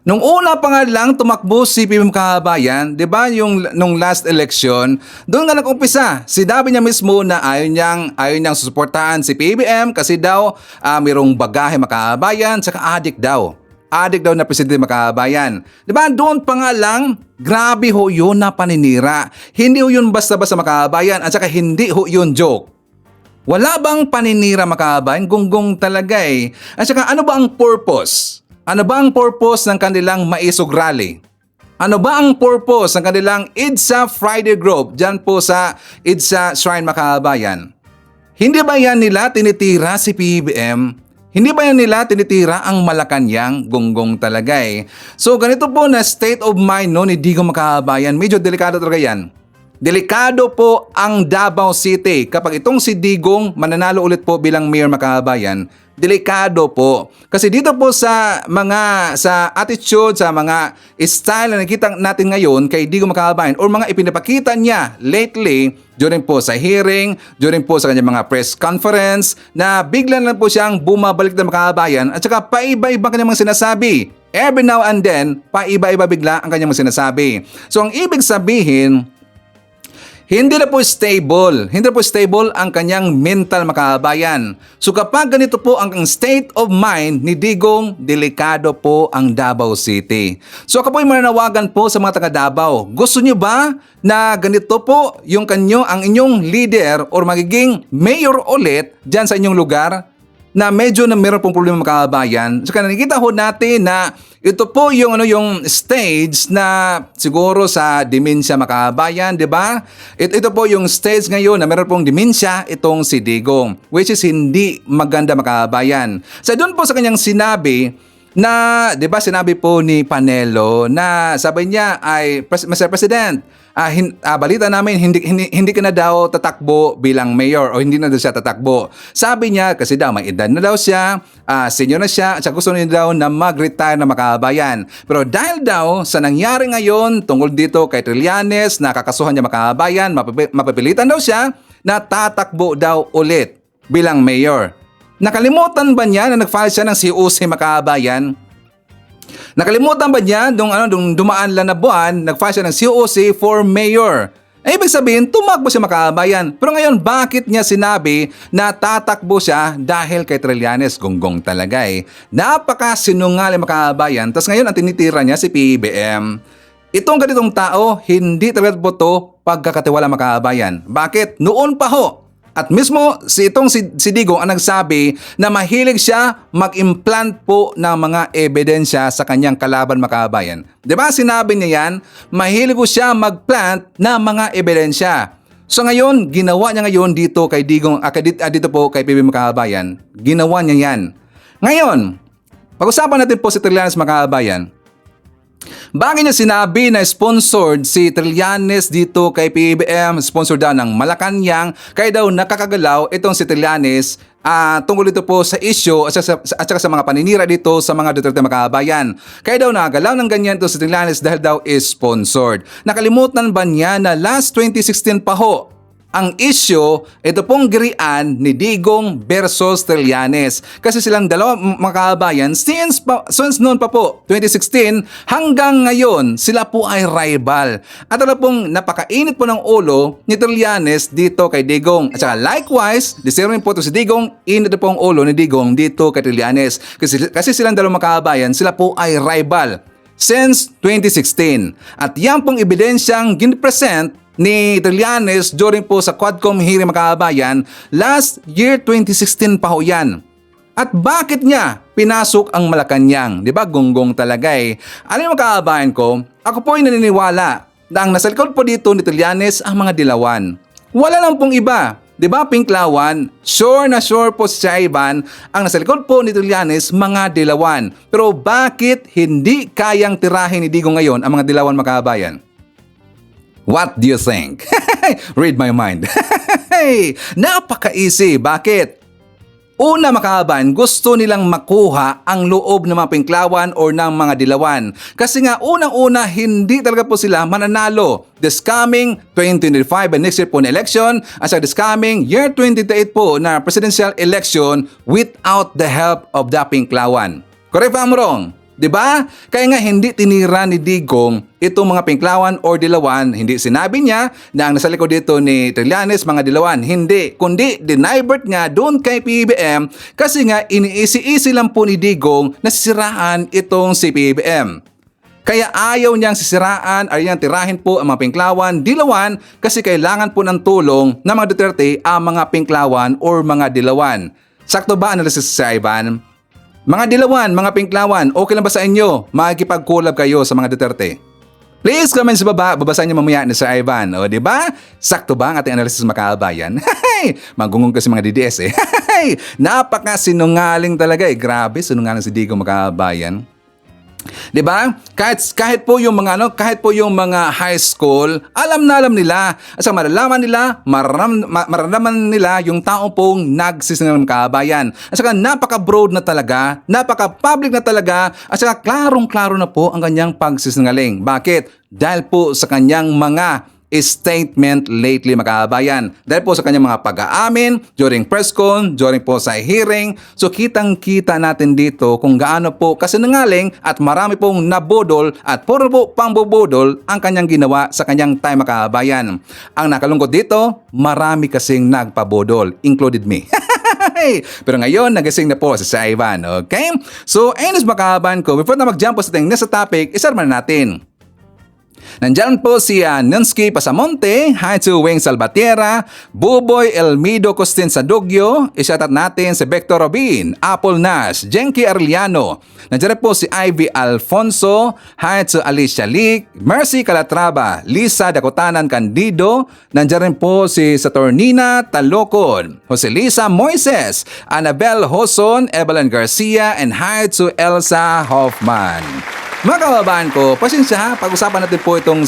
Nung una pa nga lang tumakbo si PBM kabayan, di ba nung last election, doon nga nag-umpisa. Sinabi niya mismo na ayaw niyang susuportahan si PBM kasi daw mayroong bagahe makabayan saka adik daw. Adik daw na presidente makabayan. Di ba doon pa nga lang, grabe ho yun na paninira. Hindi ho yun basta-basta makabayan at saka hindi ho yun joke. Wala bang paninira makabayan? Gunggong talaga eh. At saka ano ba ang purpose? Ano ba ang purpose ng kanilang maisog rally? Ano ba ang purpose ng kanilang EDSA Friday Group dyan po sa EDSA Shrine Makabayan? Hindi ba yan nila tinitira si PBM? Hindi ba yan nila tinitira ang Malacanang? Gunggong talaga eh. So ganito po na state of mind no, ni Digong Makabayan. Medyo delikado talaga yan. Delikado po ang Davao City kapag itong si Digong mananalo ulit po bilang mayor makabayan. Delikado po. Kasi dito po sa attitude, sa mga style na nakita natin ngayon kay Digong Makabayan or mga ipinapakita niya lately during po sa hearing, during po sa kanyang mga press conference na bigla na po siyang bumabalik na makabayan at saka paiba-iba kanyang mga sinasabi. Every now and then, paiba-iba bigla ang kanyang mga sinasabi. So ang ibig sabihin, hindi na po stable. Hindi na po stable ang kanyang mental makabayan. So kapag ganito po ang state of mind ni Digong, delikado po ang Davao City. So ako po ay mananawagan po sa mga taga Davao. Gusto niyo ba na ganito po ang inyong leader or magiging mayor ulit dyan sa inyong lugar? Na medyo na meron pong problema makabayan. So nakikita ho natin na ito po yung stage na siguro sa demensya makabayan, di ba? Ito po yung stage ngayon na meron pong demensya itong si Digong, which is hindi maganda makabayan. So doon po sa kanyang sinabi na, di ba sinabi po ni Panelo na sabi niya ay, Mr. President, balita namin hindi ka na daw tatakbo bilang mayor o hindi na daw siya tatakbo. Sabi niya kasi daw may edad na daw siya, senior na siya at gusto niya daw na mag-retire na makabayan. Pero dahil daw sa nangyari ngayon tungkol dito kay Trillanes na kakasuhan niya makabayan, mapapilitan daw siya na tatakbo daw ulit bilang mayor. Nakalimutan ba niya na nag-file siya ng COC makabayan? Nakalimutan ba niya nung dumaan lang na buwan, nag-file siya ng COC for mayor? Ibig sabihin, tumakbo siya makabayan. Pero ngayon, bakit niya sinabi na tatakbo siya dahil kay Trillanes? Gunggong talaga eh. Napaka-sinungaling makabayan. Tapos ngayon, ang tinitira niya si PBM. Itong ganitong tao, hindi talaga po ito pagkakatiwala makabayan. Bakit? Noon pa ho. At mismo si Digong ang nagsabi na mahilig siya mag-implant po ng mga ebidensya sa kanyang kalaban makabayan. Di ba sinabi niya yan? Mahilig po siya mag-plant ng mga ebidensya. So ngayon, ginawa niya ngayon dito kay Digong, dito po kay PBM makabayan. Ginawa niya yan. Ngayon, pag-usapan natin po si Trillanes makabayan. Bakit niya sinabi na sponsored si Trillanes dito kay PBBM, sponsor daw ng Malacanang, kaya daw nakakagalaw itong si Trillanes tungkol dito po sa issue at saka sa mga paninira dito sa mga Duterte makabayan. Kaya daw nakagalaw ng ganyan to si Trillanes dahil daw is sponsored. Nakalimutan ba niya na last 2016 pa ho ang issue, ito pong girian ni Digong versus Trillanes. Kasi silang dalawa mga kabayan, since noon pa po, 2016, hanggang ngayon, sila po ay rival. At ano pong napakainit po ng ulo ni Trillanes dito kay Digong. At saka likewise, deserving po ito si Digong, init po ang ulo ni Digong dito kay Trillanes. Kasi silang dalawa mga kabayan, sila po ay rival since 2016. At yan pong ebidensyang ginipresent ni Trillanes during po sa Quadcom hearing mga kabayan last year 2016 pa ho yan. At bakit niya pinasok ang Malacanang? Di ba? Gonggong talaga eh. Ano yung mga kabayan ko? Ako po ay naniniwala na ang nasa likod po dito ni Trillanes ang mga dilawan. Wala lang pong iba. Di ba, Pinklawan? Sure na sure po si Ivan ang nasa likod po ni Trillanes mga dilawan. Pero bakit hindi kayang tirahin ni Digong ngayon ang mga dilawan mga kabayan? What do you think? Read my mind. Napaka-easy. Bakit? Una makaban, gusto nilang makuha ang loob ng mga Pinklawan or ng mga dilawan. Kasi nga unang-una, hindi talaga po sila mananalo this coming 2025 and next year po na election at sa this coming year 2028 po na presidential election without the help of the Pinklawan. Correct ba, I'm wrong? Diba? Kaya nga hindi tinira ni Digong itong mga Pinklawan or dilawan. Hindi sinabi niya na ang nasa likod dito ni Trillanes mga dilawan. Hindi. Kundi dinivert nga doon kay PBBM kasi nga iniisi-isi lang po ni Digong na sisiraan itong si PBBM. Kaya ayaw niyang sisiraan, ayaw niyang tirahin po ang mga Pinklawan, dilawan kasi kailangan po ng tulong ng mga Duterte ang mga Pinklawan or mga dilawan. Sakto ba analysis si Ivan? Mga dilawan, mga Pinklawan, okay lang ba sa inyo? Makikipag-collab kayo sa mga Duterte? Please comment sa baba, babasahin niyo mamaya ni Sir Ivan. O, di ba? Sakto ba ang ating analysis mga kabayan? Magungong kasi mga DDS eh. Napaka-sinungaling talaga eh. Grabe, sinungaling si Digong mga kabayan. 'Di ba? Kahit po yung mga high school, alam nila. At malalaman nila, maranaman nila yung tao pong nagsisinungaling kabayan. At saka napaka-broad na talaga, napaka-public na talaga, at saka klarong-klaro na po ang kanyang pagsisinungaling. Bakit? Dahil po sa kanyang mga statement lately mga kabayan. Dahil po sa kanyang mga pag-aamin during press con, during po sa hearing. So kitang-kita natin dito kung gaano po kasinungaling at marami pong nabodol at puro po pambobodol ang kanyang ginawa sa kanyang time mga kabayan. Ang nakalungkot dito, marami kasing nagpabodol, included me. Pero ngayon, nagising na po si Ivan. Okay? So, ayun mga kabayan ko, before na mag-jump po sa ating next topic, isarman natin. Nandyan po si Nunsky Pasamonte, hi to Wing Salvatierra, Buboy Elmido Costin Sadugyo, isyatat natin si Vector Robin, Apple Nash, Jenky Arellano. Nandyan po si Ivy Alfonso, hi to Alicia Leak, Mercy Calatrava, Lisa Dakotanan Candido, nandyan rin po si Saturnina Talocod, Jose Lisa Moises, Annabel Hoson, Evelyn Garcia, and hi to Elsa Hoffman. Mga kababayan ko, pasensya ha, pag-usapan natin po ito pong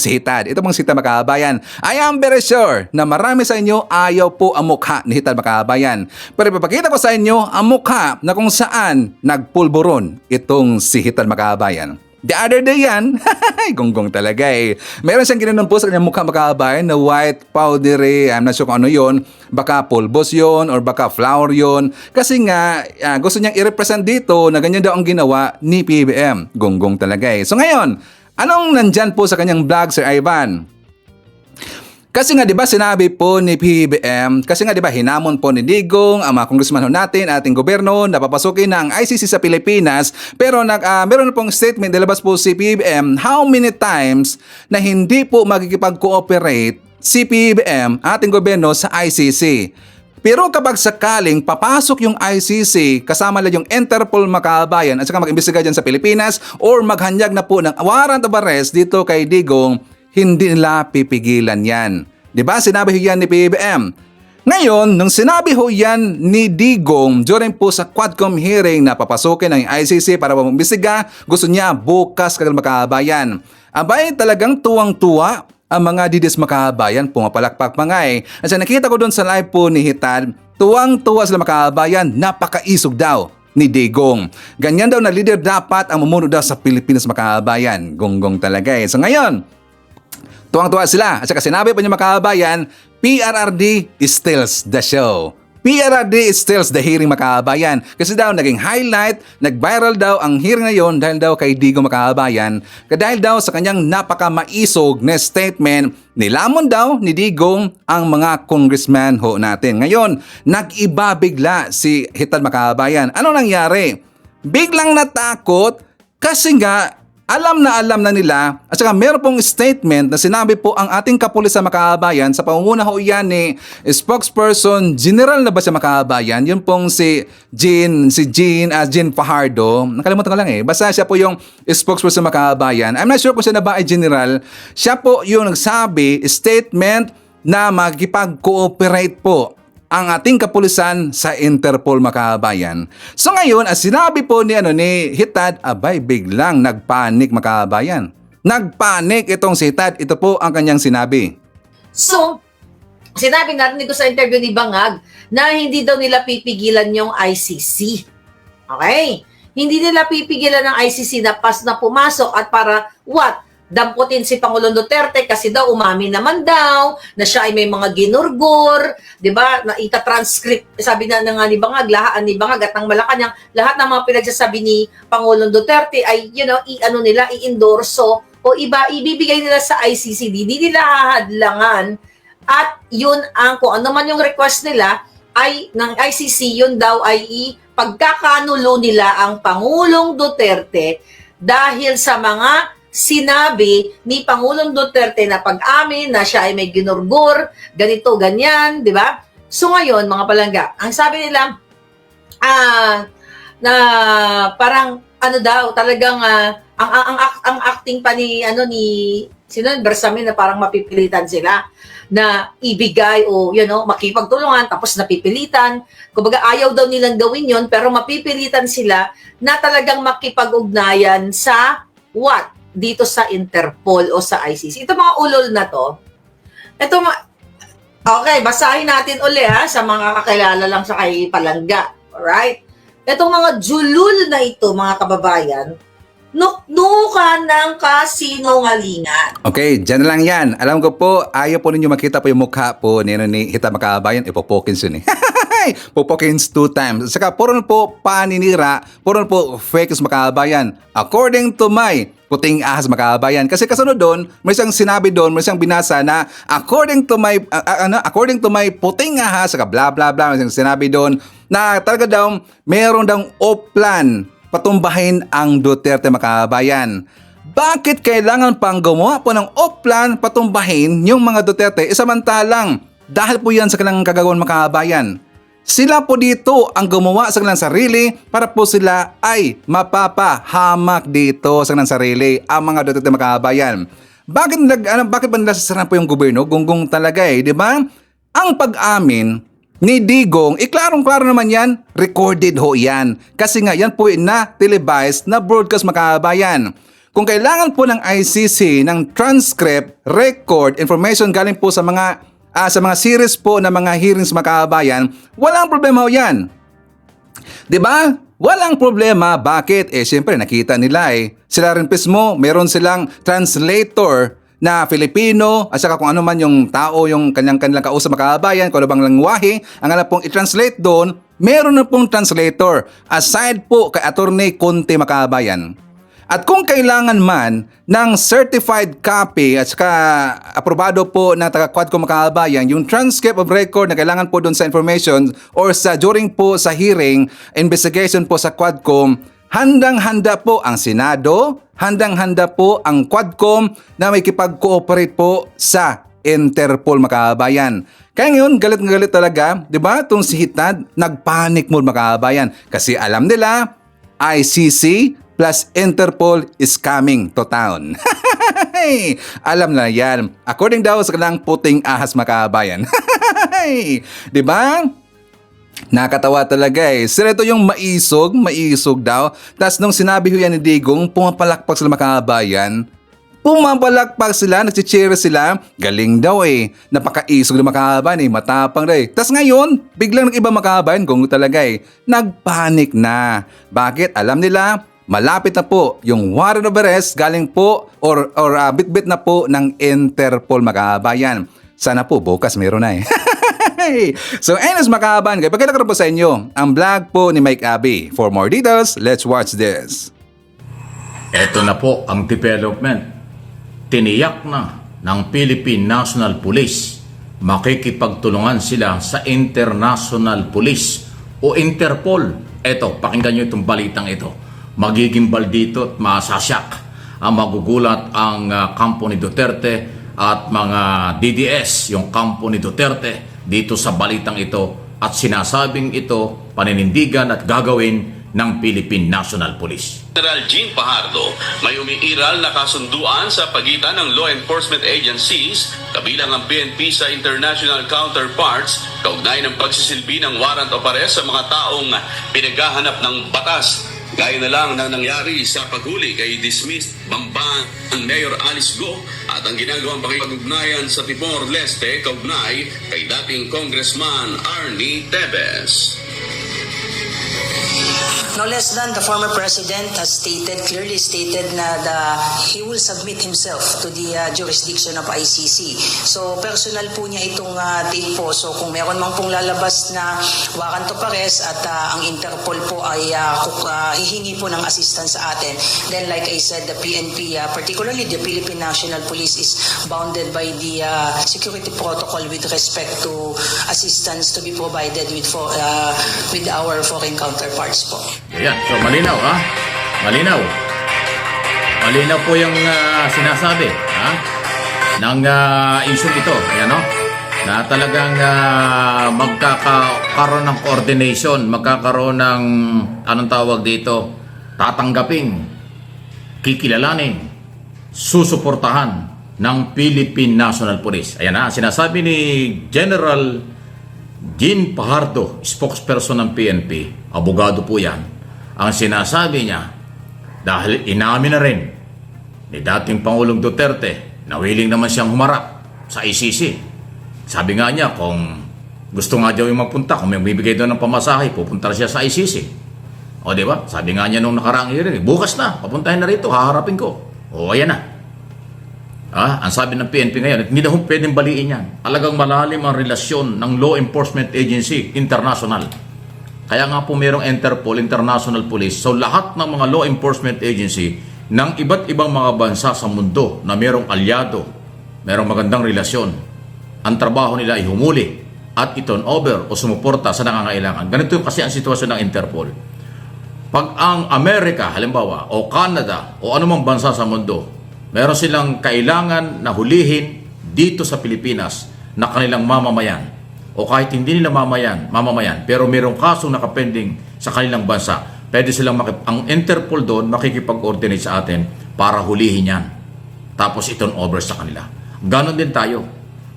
si Hitad. Ito pong si Hitad mga kababayan. I am very sure na marami sa inyo ayaw po ang mukha ni Hitad mga kababayan. Pero ipapakita ko sa inyo ang mukha na kung saan nagpulburon itong si Hitad mga kababayan. The other day yan, gonggong talaga eh. Meron siyang ginanon po sa kanyang mukha mga kababayan na white powdery, I'm not sure kung ano yun. Baka pulbos yun or baka flour yun. Kasi nga, gusto niyang i-represent dito na ganyan daw ang ginawa ni PBBM. Gonggong talaga eh. So ngayon, anong nandyan po sa kanyang vlog, Sir Ivan? Kasi nga 'di ba sinabi po ni PBBM, kasi nga 'di ba hinamon po ni Digong ang mga congressman natin, ating gobyerno na papasukin na ang ICC sa Pilipinas, pero meron na pong statement nilabas po si PBBM how many times na hindi po magkikipag-cooperate si PBBM, ating gobyerno sa ICC. Pero kapag sakaling papasok yung ICC, kasama lang yung Interpol makabayan at saka mag-imbestiga dyan sa Pilipinas or maghanyag na po ng warrant of arrest dito kay Digong, hindi nila pipigilan yan. Diba? Sinabi yan ni PBBM. Ngayon, nung sinabi ho yan ni Digong during po sa Quadcom hearing na papasukin ng ICC para pumimbestiga, gusto niya bukas kagad makabayan. Abay, talagang tuwang-tuwa ang mga didis makabayan, pumapalakpak pa nga eh. At nakita ko doon sa live po ni Hitad, tuwang-tuwa sila makabayan, napakaisog daw ni Digong. Ganyan daw na leader dapat ang mamuno daw sa Pilipinas makabayan. Gonggong talaga eh. So ngayon, tuwang-tuwa sila. At saka sinabi pa niya makabayan, PRRD steals the show. PRRD steals the hearing makabayan. Kasi daw naging highlight, nag-viral daw ang hearing na yon dahil daw kay Digong makabayan. Dahil daw sa kanyang napaka-maisog na statement, nilamon daw ni Digong ang mga congressman ho natin. Ngayon, nag-iba bigla si Hitad makabayan. Ano nangyari? Biglang natakot kasi nga alam na nila at saka meron pong statement na sinabi po ang ating kapulisan makabayan sa pangunguna ho yan ni spokesperson general na ba siya makabayan, yun pong si Jean Fajardo, nakalimutan ko lang eh, basta siya po yung spokesperson makabayan. I'm not sure kung siya na ba ay general. Siya po yung nagsabi, statement na magkipag-cooperate po ang ating kapulisan sa Interpol makabayan. So ngayon, as sinabi po ni Hitad, abay biglang nagpanik makabayan. Nagpanik itong si Hitad, ito po ang kanyang sinabi. So, sinabi natin dito sa interview ni Bangag na hindi daw nila pipigilan yung ICC. Okay? Hindi nila pipigilan ng ICC na pumasok at para what? Damputin si Pangulong Duterte kasi daw umami naman daw na siya ay may mga ginurgur, 'di ba? Na ita-transcript, sabi na nga ni Bangag, lahat ni Bangag at ng Malacanang, lahat ng mga pinagsasabi ni Pangulong Duterte ay i-endorso o ibibigay nila sa ICC, hindi nila hahadlangan at yun ang kung ano man yung request nila ay ng ICC, yun daw ay pagkakanulo nila ang Pangulong Duterte dahil sa mga sinabi ni Pangulong Duterte na pag-amin na siya ay may ginurgur, ganito, ganyan, di ba? So ngayon, mga palangga, ang sabi nila, na parang daw, talagang ang acting pa ni Bersamin na parang mapipilitan sila na ibigay o makipagtulungan tapos napipilitan. Kumbaga ayaw daw nilang gawin yon pero mapipilitan sila na talagang makipag-ugnayan sa what? Dito sa Interpol o sa ICC. Ito mga ulol na to. Okay, basahin natin uli sa mga kakilala lang sa kay Palangga. Alright? Itong mga julul na ito, mga kababayan, nuknukan ng kasinungalingan. Okay, dyan lang yan. Alam ko po, ayaw po ninyo makita po yung mukha po ni Hitad makabayan, ipopokins yun eh. Pupokins 2 times. Saka puro po paninira, puro po fake makabayan. According to my puting ahas makabayan. Kasi kasunod doon, may isang sinabi doon, may isang binasa na according to my puting ahas, saka bla bla bla, may isang sinabi doon na talaga daw meron daw oplan patumbahin ang Duterte makabayan. Bakit kailangan pang gumawa po ng oplan patumbahin yung mga Duterte? Samantalang dahil po yan sa kanilang kagagawan makabayan. Sila po dito ang gumawa sa kanilang sarili para po sila ay mapapahamak dito sa kanilang sarili ang mga Duterte makabayan. Bakit ba nila sasarap po yung gobyerno? Gunggong talaga eh, di ba? Ang pag-amin ni Digong, klarong-klaro naman yan, recorded ho yan. Kasi nga yan po na televised na broadcast makabayan. Kung kailangan po ng ICC ng transcript, record, information galing po sa mga series po na mga hearings makabayan, walang problema ho yan. 'Di ba? Walang problema. Bakit? Siyempre nakita nila sila rin mismo, meron silang translator na Filipino at saka kung ano man yung tao, yung kanyang kausap makabayan, kung ano bang langwahe, ang alam pong i-translate doon, meron na pong translator. Aside po kay Attorney Conte makabayan. At kung kailangan man ng certified copy at saka aprobado po ng taga-Quadcom makabayan, yung transcript of record na kailangan po doon sa information or during po sa hearing, investigation po sa Quadcom, handang-handa po ang Senado, handang-handa po ang Quadcom na may kipag-cooperate po sa Interpol makabayan. Kaya ngayon, galit talaga, di ba? Itong si Hitad, nagpanic mode makabayan kasi alam nila, ICC plus Interpol is coming to town. Alam na yan. According daw sa kanilang puting ahas makabayan. Di ba? Nakatawa talaga eh. Sila ito yung maisog daw. Tapos nung sinabi ho yan ni Digong, pumapalakpak sila mga kababayan. Pumapalakpak sila, nagchicheer sila. Galing daw eh. Napakaisog na makahaban eh. Matapang daw eh. Tas ngayon, biglang nag-iba makahaban kung talaga eh. Nagpanik na. Bakit? Alam nila, malapit na po yung warrant of arrest galing po or bit-bit na po ng Interpol makahabayan. Sana po bukas meron na eh. So anyways makahaban, pagkita ko po sa inyo ang vlog po ni Mike Abbey. For more details, let's watch this. Ito na po ang development. Tiniyak na ng Philippine National Police. Makikipagtulungan sila sa International Police o Interpol. Ito, pakinggan nyo itong balitang ito. Magiging baldito at masasyak ang magugulat ang kampo ni Duterte at mga DDS, yung kampo ni Duterte, dito sa balitang ito. At sinasabing ito, paninindigan at gagawin ng Philippine National Police. General Jean Fajardo, may umiiral na kasunduan sa pagitan ng law enforcement agencies kabilang ang PNP sa international counterparts kaugnay ng pagsisilbi ng warrant of arrest sa mga taong pinaghahanap ng batas. Gaya na lang ng nangyari sa paghuli kay dismissed Bamban Mayor Alice Go at ang ginagawang pakipag-ugnayan sa Timor-Leste kaugnay kay dating Congressman Arnie Tevez. No less than the former president has clearly stated na he will submit himself to the jurisdiction of ICC. So personal po niya itong take po. So kung meron mang pong lalabas na warrant of arrest at ang Interpol po ay hihingi po ng assistance sa atin, then like I said, the PNP, particularly the Philippine National Police, is bounded by the security protocol with respect to assistance to be provided with our foreign counterparts po. Ayan, so malinaw ha? Malinaw. Malinaw po yung sinasabi ng issue ito. Ayan, no? Na talagang magkakaroon ng coordination, magkakaroon ng anong tawag dito, tatanggapin, kikilalanin, susuportahan ng Philippine National Police. Ayan na, sinasabi ni General Jean Fajardo, spokesperson ng PNP, abogado po yan. Ang sinasabi niya, dahil inamin na rin ni dating Pangulong Duterte na willing naman siyang humarap sa ICC. Sabi nga niya, kung gusto nga daw yung magpunta, kung may bibigay doon ng pamasahe, pupunta siya sa ICC. O di ba? Sabi nga niya nung nakaraang hearing, bukas na, papuntahin na rito, haharapin ko. O ayan na. Ang sabi ng PNP ngayon, hindi daw pwedeng baliin yan. Talagang malalim ang relasyon ng Law Enforcement Agency International. Kaya nga po mayroong Interpol, International Police. So lahat ng mga law enforcement agency ng iba't ibang mga bansa sa mundo na mayroong alyado, mayroong magandang relasyon, ang trabaho nila ay humuli at i-turn over o sumuporta sa nangangailangan. Ganito yung kasi ang sitwasyon ng Interpol. Pag ang Amerika, halimbawa, o Canada, o anumang bansa sa mundo, meron silang kailangan na hulihin dito sa Pilipinas na kanilang mamamayan, o kahit hindi nila mamamayan, pero mayroong kasong nakapending sa kanilang bansa, pwede silang ang Interpol doon makikipag-coordinate sa atin para hulihin yan. Tapos i-turn over sa kanila. Ganon din tayo.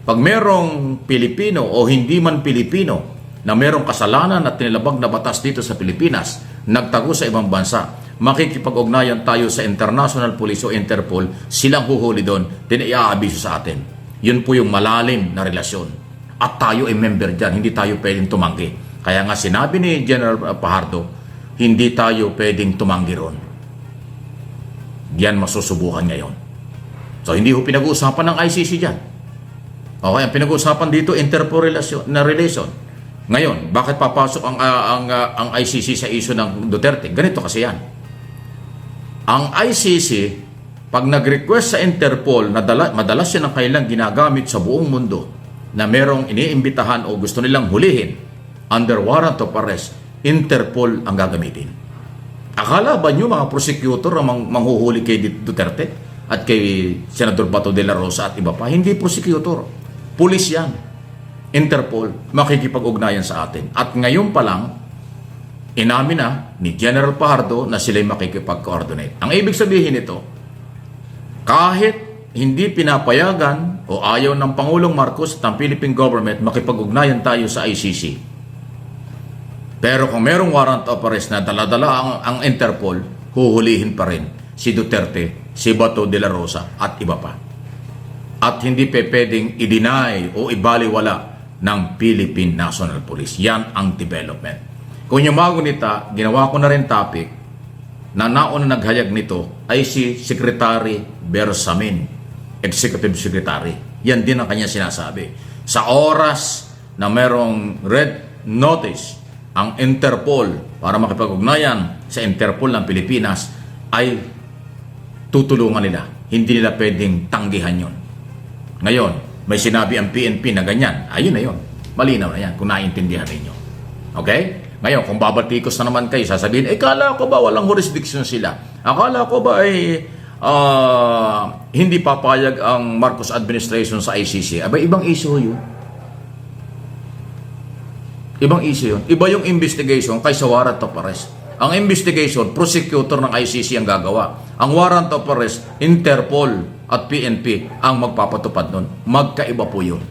Pag merong Pilipino o hindi man Pilipino na merong kasalanan at tinilabag na batas dito sa Pilipinas, nagtago sa ibang bansa, makikipag-ugnayan tayo sa International Police o Interpol, silang huhuli doon, din iaabiso sa atin. Yun po yung malalim na relasyon. At tayo ay member dyan, hindi tayo pwedeng tumanggi. Kaya nga sinabi ni General Fajardo, hindi tayo pwedeng tumanggi ron. Yan masusubukan ngayon. So hindi ho pinag-uusapan ng ICC dyan. Okay, ang pinag-uusapan dito, Interpol relation. Ngayon, bakit papasok ang ICC sa issue ng Duterte? Ganito kasi yan. Ang ICC, pag nag-request sa Interpol na madalas yan ang kailang ginagamit sa buong mundo, na merong iniimbitahan o gusto nilang hulihin under warrant of arrest, Interpol ang gagamitin. Akala ba nyo mga prosecutor ang manghuhuli kay Duterte at kay Senador Bato de la Rosa at iba pa? Hindi prosecutor. Pulis yan. Interpol, makikipag-ugnayan sa atin. At ngayon pa lang, inamin na ni General Fajardo na sila'y makikipag-coordinate. Ang ibig sabihin nito, kahit hindi pinapayagan o ayaw ng Pangulong Marcos at ng Philippine government, makipag-ugnayan tayo sa ICC. Pero kung merong warrant of arrest na dala-dala ang Interpol, huhulihin pa rin si Duterte, si Bato de la Rosa at iba pa. At hindi pwedeng i-deny o ibaliwala ng Philippine National Police. Yan ang development. Kung yung mga gunita, ginawa ko na rin topic na nauna naghayag nito ay si Secretary Bersamin, Executive Secretary. Yan din ang kanya sinasabi. Sa oras na merong red notice ang Interpol para makipag-ugnayan sa Interpol ng Pilipinas, ay tutulungan nila. Hindi nila pwedeng tanggihan yon. Ngayon, may sinabi ang PNP na ganyan. Ayun na yun. Malinaw na yan kung naiintindihan ninyo. Okay? Ngayon, kung babatikos na naman kayo, sasabihin, kala ko ba walang jurisdiction sila? Akala ko ba hindi papayag ang Marcos administration sa ICC? Abay, ibang issue yun. Ibang issue yun. Iba yung investigation kaysa warrant of arrest. Ang investigation, prosecutor ng ICC ang gagawa. Ang warrant of arrest, Interpol at PNP ang magpapatupad nun. Magkaiba po yun.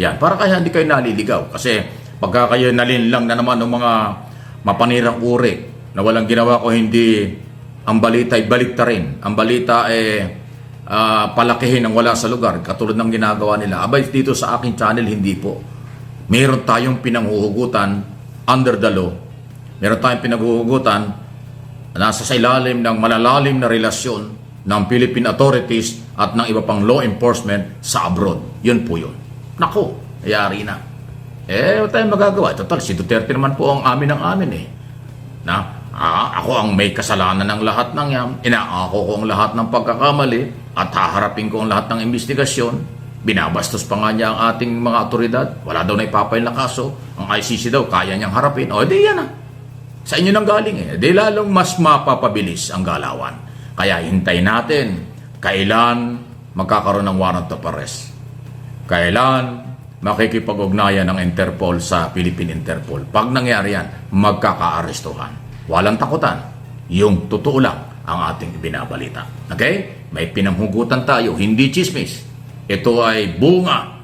Yan. Para kaya hindi kayo naliligaw. Kasi pagka kayo nalinlang na naman ng mga mapanirang uri na walang ginawa ko, hindi ang balita ay baliktarin. Ang balita ay palakihin ng wala sa lugar, katulad ng ginagawa nila. Abay, dito sa aking channel, hindi po. Meron tayong pinanghuhugutan under the law. Meron tayong pinanghuhugutan nasa sa ilalim ng malalalim na relasyon ng Philippine authorities at ng iba pang law enforcement sa abroad. Yun po yun. Naku, ayari na. Wala tayong magagawa. Total, si Duterte naman po ang amin ng amin ako ang may kasalanan ng lahat ng yan. Inaako ko ang lahat ng pagkakamali at haharapin ko ang lahat ng investigasyon. Binabastos pa nga niya ang ating mga otoridad. Wala daw na ipapail na kaso. Ang ICC daw, kaya niyang harapin. O, di yan Sa inyo nang galing Di lalong mas mapapabilis ang galawan. Kaya hintayin natin kailan magkakaroon ng warrant of arrest. Kailan makikipag-ugnayan ng Interpol sa Philippine Interpol. Pag nangyari yan, magkaka-arestuhan. Walang takutan. Yung totoo lang ang ating binabalita. Okay? May pinamhugutan tayo, hindi chismis. Ito ay bunga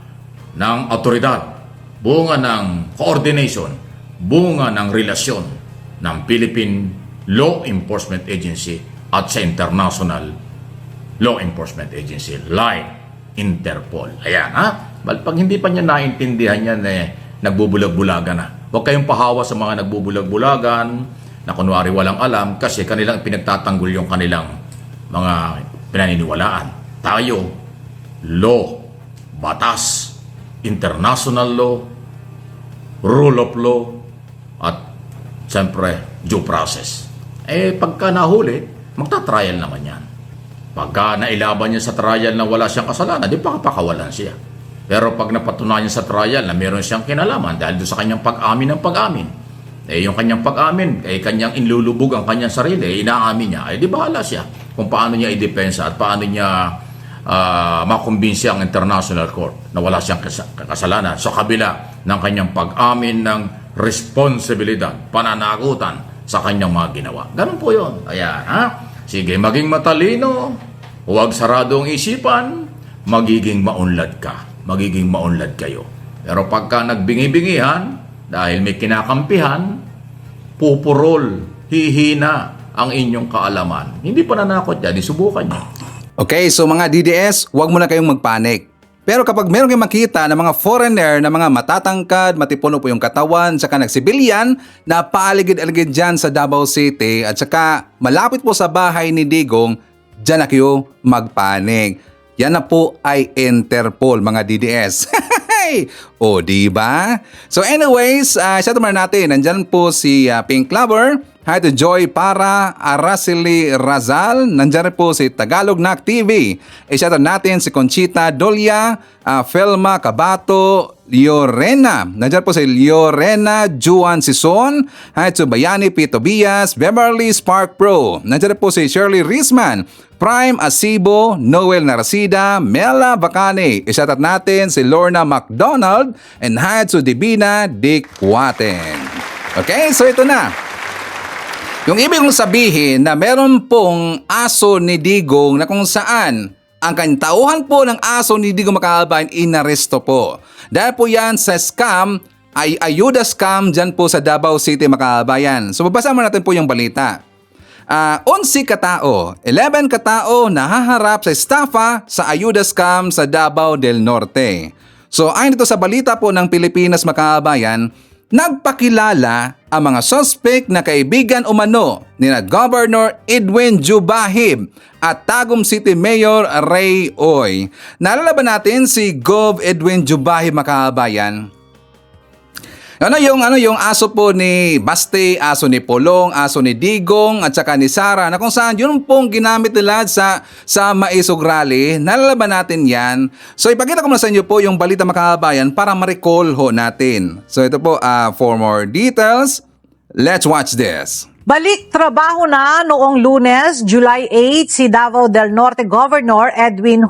ng autoridad, bunga ng coordination, bunga ng relasyon ng Philippine Law Enforcement Agency at sa International Law Enforcement Agency, like Interpol. Ayan, pag hindi pa niya naintindihan yan, nagbubulag-bulagan na. Huwag kayong pahawa sa mga nagbubulag-bulagan na kunwari walang alam kasi kanilang pinagtatanggol yung kanilang mga pinaniniwalaan. Tayo, law, batas, international law, rule of law, at siyempre, due process. Pagka nahuli, magta-trial naman yan. Pagka nailaban niya sa trial na wala siyang kasalanan, di pakapakawalan siya. Pero pag napatunayan sa trial na meron siyang kinalaman dahil doon sa kanyang pag-amin ng pag-amin, yung kanyang pag-amin, kanyang inlulubog ang kanyang sarili, inaamin niya, di bahala siya kung paano niya i-depensa at paano niya makumbinsi ang International Court na wala siyang kasalanan sa kabila ng kanyang pag-amin ng responsibilidad, pananagutan sa kanyang mga ginawa. Ganun po yun. Ayan, Sige, maging matalino, huwag sarado ang isipan, magiging maunlad ka. Magiging maunlad kayo. Pero pagka nagbingi-bingihan, dahil may kinakampihan, pupurol, hihina ang inyong kaalaman. Hindi pa nanakot yan, isubukan nyo. Okay, so mga DDS, huwag muna kayong magpanik. Pero kapag meron kayong makita ng mga foreigner na mga matatangkad, matipuno po yung katawan, saka nagsibilyan na paaligid-aligid dyan sa Davao City at saka malapit po sa bahay ni Digong, dyan na kayo magpanik. Yan na po ay Interpol, mga DDS. O, diba? So anyways, shout out natin. Nandyan po si Pink Clover. Hi to Joy Para, Araceli Razal. Nandyan po si Tagalog Nak TV. Shout out natin si Conchita Dolia, Felma Cabato, Liorena. Nandyan po si Liorena Juan Sison. Hi to Bayani P. Tobias, Beverly Spark Pro. Nandyan po si Shirley Risman, Prime Asibo, Noel Narasida, Mela Bacane. Isatat natin si Lorna McDonald and hi to Divina Dikwaten. Okay, so ito na. Yung ibig kong sabihin na meron pong aso ni Digong na kung saan ang kantauhan po ng aso ni Digong mga kababayan inaresto po. Dahil po yan sa scam ay ayuda scam dyan po sa Davao City mga kababayan. So babasa mo natin po yung balita. 11 katao, 11 katao nahaharap sa estafa sa ayuda scam sa Davao del Norte. So ayon dito sa balita po ng Pilipinas mga kababayan, nagpakilala ang mga suspect na kaibigan umano ni Governor Edwin Jubahib at Tagum City Mayor Ray Oy. Naalala ba natin si Gov. Edwin Jubahib mga kababayan? Ano yung aso po ni Baste, aso ni Polong, aso ni Digong at saka ni Sara na kung saan yun pong ginamit nila sa Maisog Rally. Naalala ba natin yan? So ipakita ko muna sa inyo po yung balita mga kababayan para ma-recall ho natin. So ito po, for more details, let's watch this. Balik trabaho na noong Lunes, July 8, si Davao del Norte Governor Edwin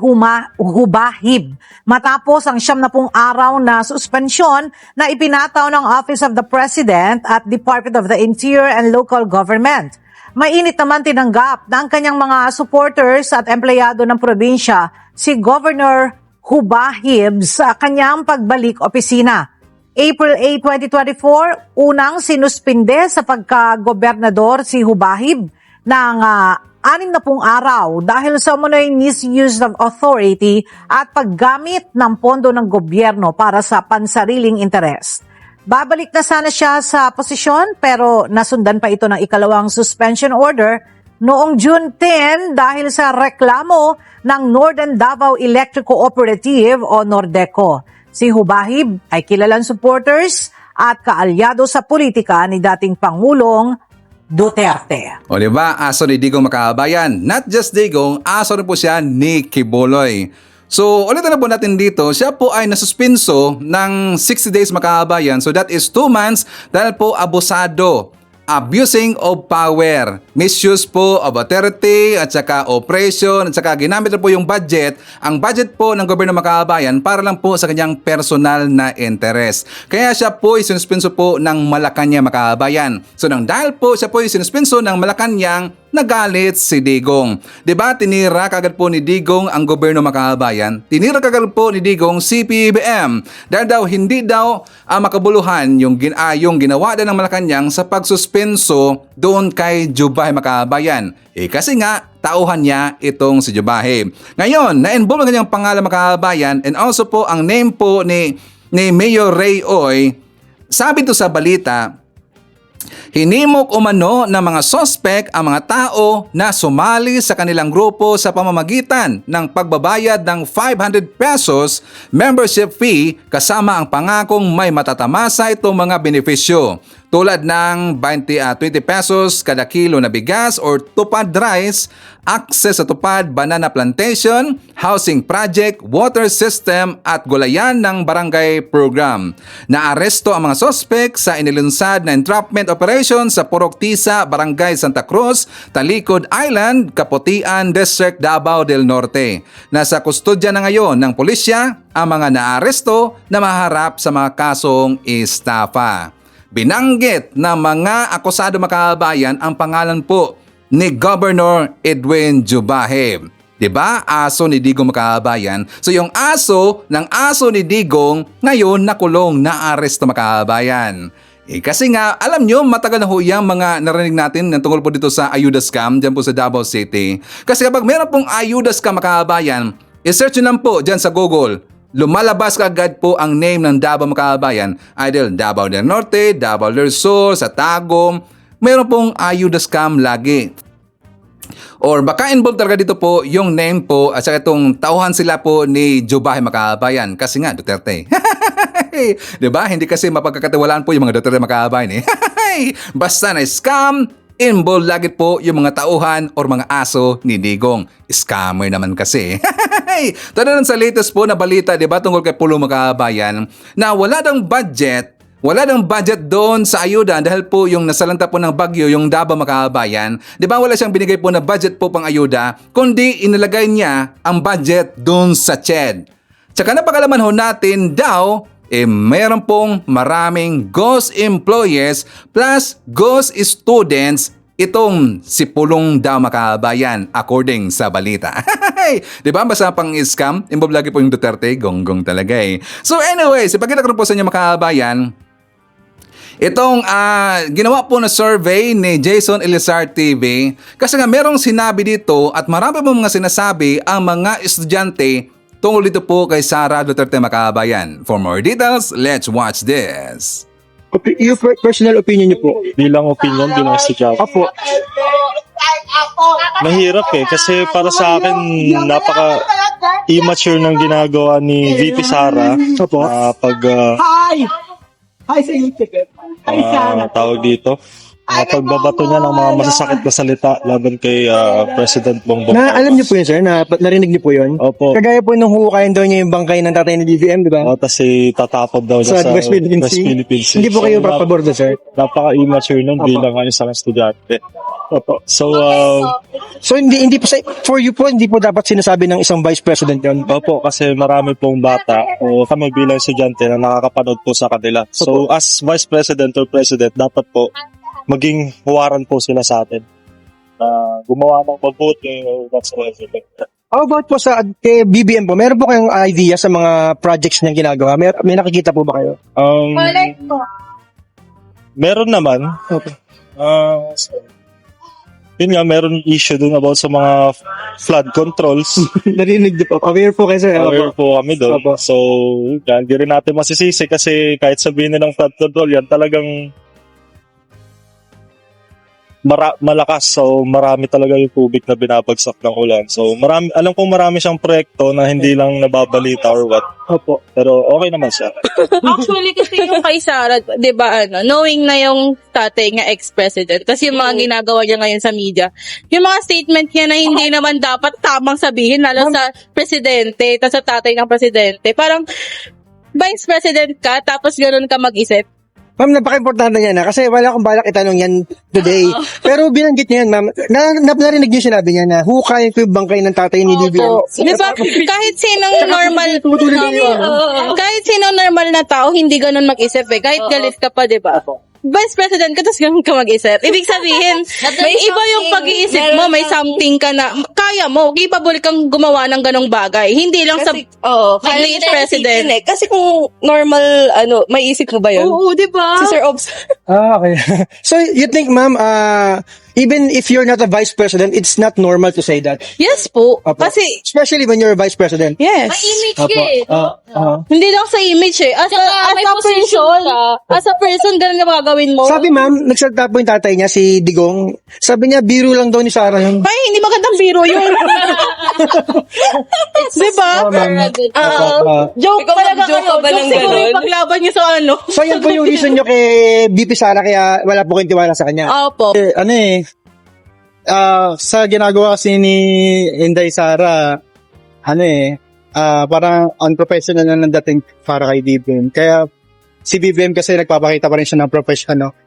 Jubahib matapos ang 70 araw na suspensyon na ipinataw ng Office of the President at Department of the Interior and Local Government. Mainit naman tinanggap ng kanyang mga supporters at empleyado ng probinsya si Governor Jubahib sa kanyang pagbalik opisina. April 8, 2024, unang sinuspinde sa pagka-gobernador si Jubahib ng 60 araw dahil sa umano'y misuse of authority at paggamit ng pondo ng gobyerno para sa pansariling interes. Babalik na sana siya sa posisyon pero nasundan pa ito ng ikalawang suspension order noong June 10 dahil sa reklamo ng Northern Davao Electric Cooperative o Nordeco. Si Jubahib ay kilalang supporters at kaalyado sa politika ni dating Pangulong Duterte. O diba, aso ni Digong mga kababayan. Not just Digong, aso rin po siya ni Kibuloy. So ulitin na po natin dito, siya po ay nasuspinso ng 60 days mga kababayan. So that is 2 months dahil po abusado. Abusing of power, misuse po of authority at saka oppression at saka ginamit na po yung budget, ang budget po ng gobyerno mga kababayan para lang po sa kanyang personal na interest. Kaya siya po ay sinuspinso po ng Malacanang mga kababayan. So nang dahil po siya po ay sinuspinso ng Malacanang, nagalit si Digong. Diba tinira kagad po ni Digong ang gobyerno mga kababayan? Tinira kagad po ni Digong si PBBM dahil daw hindi daw makabuluhan yung ginawa din ng Malacanang sa pagsuspenso doon kay Jubahib mga kababayan. Kasi nga tauhan niya itong si Jubahib. Ngayon, na-involve ang kanyang pangalan mga kababayan and also po ang name po ni Mayor Ray Oy. Sabi to sa balita, hinimok umano ng mga sospek ang mga tao na sumali sa kanilang grupo sa pamamagitan ng pagbabayad ng 500 pesos membership fee kasama ang pangakong may matatamasa itong mga benepisyo tulad ng 20 pesos kada kilo na bigas or tupad rice, access sa tupad banana plantation, housing project, water system at gulayan ng barangay program. Naaresto ang mga sospek sa inilunsad na entrapment operation sa Purok-Tisa, Barangay Santa Cruz, Talikod Island, Kaputian District, Davao del Norte. Nasa kustodya na ngayon ng pulisya ang mga naaresto na maharap sa mga kasong estafa. Binanggit na mga akusado mga kababayan ang pangalan po ni Governor Edwin Jubahib. Diba? Aso ni Digong mga kababayan. So yung aso ng aso ni Digong ngayon nakulong, naaresto mga kababayan. Kasi nga, alam nyo, matagal na ho yung mga narinig natin ng tungkol po dito sa ayuda scam dyan po sa Davao City. Kasi kapag meron pong ayuda scam mga kababayan, i-search nyo lang po dyan sa Google. Lumalabas kaagad po ang name ng Davao mga kababayan. Either Davao del Norte, Davao del Sur, sa Tagum. Meron pong ayuda scam lagi. Or baka involved talaga dito po yung name po at saka itong tauhan sila po ni Jubahib mga kababayan. Kasi nga, Duterte. Diba? Hindi kasi mapagkakatiwalaan po yung mga Duterte mga kababayan. Basta na scam, involved lagi po yung mga tauhan or mga aso ni Digong. Scammer naman kasi. Tanda sa latest po na balita, diba, tungkol kay Pulong mga kababayan, na wala daw budget doon sa ayuda dahil po yung nasalanta po ng bagyo, yung Davao mga kababayan. Diba wala siyang binigay po na budget po pang ayuda, kundi inilagay niya ang budget doon sa CHED. Tsaka napakalaman ho natin daw, meron pong maraming ghost employees plus ghost students itong si Pulong daw mga kababayan according sa balita. Ay, di ba? Basta pang scam. Involved lagi po yung Duterte. Gonggong talaga eh. So anyways, ipakita ko po sa inyo mga kabayan. Itong ginawa po na survey ni Jason Elizar TV kasi nga merong sinabi dito at marami po mga sinasabi ang mga estudyante tungkol dito po kay Sara Duterte mga kabayan. For more details, let's watch this. Yung personal opinion niyo po. Bilang opinion, bilang estudyante. Opo. Mahirap kasi para sa akin napaka immature ng ginagawa ni VP Sara. Opo. Pag Hi sa YouTube. tawag dito. Pagbabato niya ng mga masasakit na salita laban kay President Bongbong. Alam niyo po yun, sir? Narinig niyo po yun? Opo. Kagaya po nung hukayin daw niya yung bangkay ng tatay ni BBM, di ba? Tapos tatapon daw Sa niya sa West Philippine Sea. Philippine Sea. Hindi po kayo papabor doon, sir? Napaka-immature nun bilang isang estudyante. Opo. So, So hindi po for you po, hindi po dapat sinasabi ng isang vice president yun? opo, kasi marami pong bata o kami bilang estudyante na nakakapanood po sa kanila. So, as Vice President or President, dapat po maging huwaran po sila sa atin na gumawa ng mabuti or whatsoever. How about po sa kay BBM po? Meron po kayong idea sa mga projects niyang ginagawa? May nakikita po ba kayo? Meron naman. Okay. Yun nga, meron issue dun about sa mga flood controls. Narinig niyo po. Aware po kayo, sir? Aware po kami doon. Opo. So, yan, di rin natin masisisi kasi kahit sabihin nilang flood control, yan talagang malakas. So, marami talaga yung tubig na binabagsak ng ulan. So, alam kong marami siyang proyekto na hindi lang nababalita or what. Opo. Pero okay naman siya. Actually, kasi yung kay Sara, di ba, knowing na yung tatay nga ex-president, kasi yung mga ginagawa niya ngayon sa media, yung mga statement niya na hindi naman dapat tamang sabihin, lalo sa presidente, tapos sa tatay ng presidente. Parang, vice president ka, tapos gano'n ka mag-isip. Ma'am, napaka-importante niya na kasi wala akong balak itanong yan today. Pero binanggit niya yan, ma'am. Narinig niyo sinabi niya na hukayin ko yung bangkay ng tatay ni BBM. Di ba, kahit sinong normal, kahit sinong normal na tao, hindi ganun mag-isip eh. Kahit galit ka pa, di ba? Vice President ka, tapos ganun ka mag-isip. Ibig sabihin, may iba yung pag-iisip mo, may something ka na, kaya mo, capable kang gumawa ng ganong bagay. Hindi lang sa late president. Kasi kung normal, may isip mo ba yun? Oo, di ba? Si Sir Obs. Okay. So, you think, ma'am, even if you're not a vice president, it's not normal to say that? Yes po. Opo. Kasi, especially when you're a vice president. yes. Image Opo. ka eh. Hindi lang sa image eh. As a person, ganun na gagawin mo. Sabi, ma'am, nagsalita po yung tatay niya, si Digong. Sabi niya, biro lang daw ni Sara yun. Ay, hindi magandang biro yun. Diba? Joke Ikaw talaga mag-joke kayo. ka ba ng Joke siguro ganun? yung paglaban niyo sa ano. So, yan po yung reason nyo kay BP Sara, kaya wala po kayong tiwala sa kanya. Opo. Sa ginagawa kasi ni Inday Sara, parang unprofessional na ng dating para kay BBM. Kaya si BBM kasi nagpapakita pa rin siya ng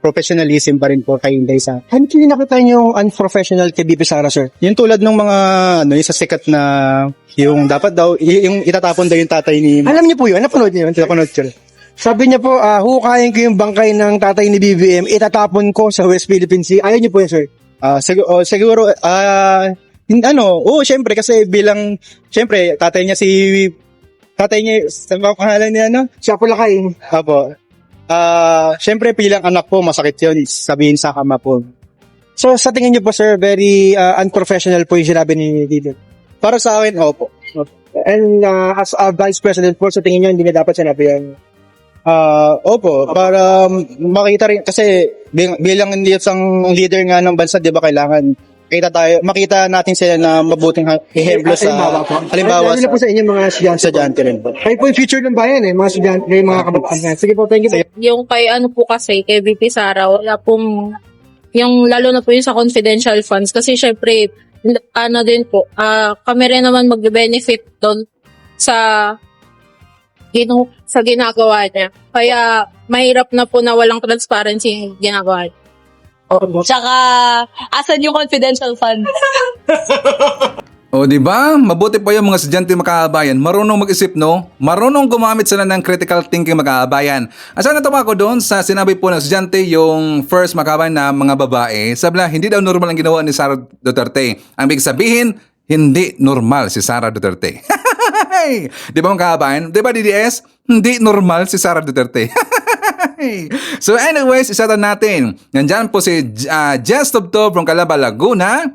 professionalism pa rin po kay Inday Sara. Ano yung nakita niyo yung unprofessional kay BP Sara, sir? Yung tulad ng mga, yung sa sikat na, yung dapat daw, yung itatapon daw yung tatay ni... Alam niyo po yun? Napanood niyo yun? Napanood ko. Sabi niya po, hukayin ko yung bangkay ng tatay ni BBM, itatapon ko sa West Philippine Sea. Ayaw niyo po yun, sir? Siguro, syempre kasi bilang, syempre, tatay niya, sa mga pangalan niya, Siya po lakay. Apo. Syempre, bilang anak po, masakit yun, sabihin sa kama po. So, sa tingin niyo po, sir, very unprofessional po yung sinabi ni Didi. Para sa akin, opo. And as a vice president po, sa tingin niyo, hindi na dapat sinabi yan. Opo, para makita rin, kasi bilang isang leader nga ng bansa, di ba, kailangan makita natin sila na mabuting ehemplo sa halimbawa Lalo na po sa inyo mga estudyante rin po. Kayo po yung future ng bayan mga estudyante, mga kabataan. Sige po, thank you. Yung kay po kasi, kay VP Sara, wala pong, yung lalo na po yung sa confidential funds. Kasi syempre, din po, kami rin naman mag-benefit doon sa ginagawa niya. Kaya, mahirap na po na walang transparency yung ginagawa niya. Tsaka, asan yung confidential fund? O di ba? Mabuti pa yung mga estudyante makakabayan. Marunong mag-isip, no? Marunong gumamit sila ng critical thinking makakabayan. Asa natuwa ko doon sa sinabi po ng estudyante yung first makakabayan na mga babae. Sabi na, hindi daw normal ang ginawa ni Sara Duterte. Ang big sabihin, Hindi normal si Sara Duterte. Di ba mga kabayan? Di ba DDS? Hindi normal si Sara Duterte. So anyways, isatan natin. Nandyan po si Jess Tubtob from Calamba, Laguna.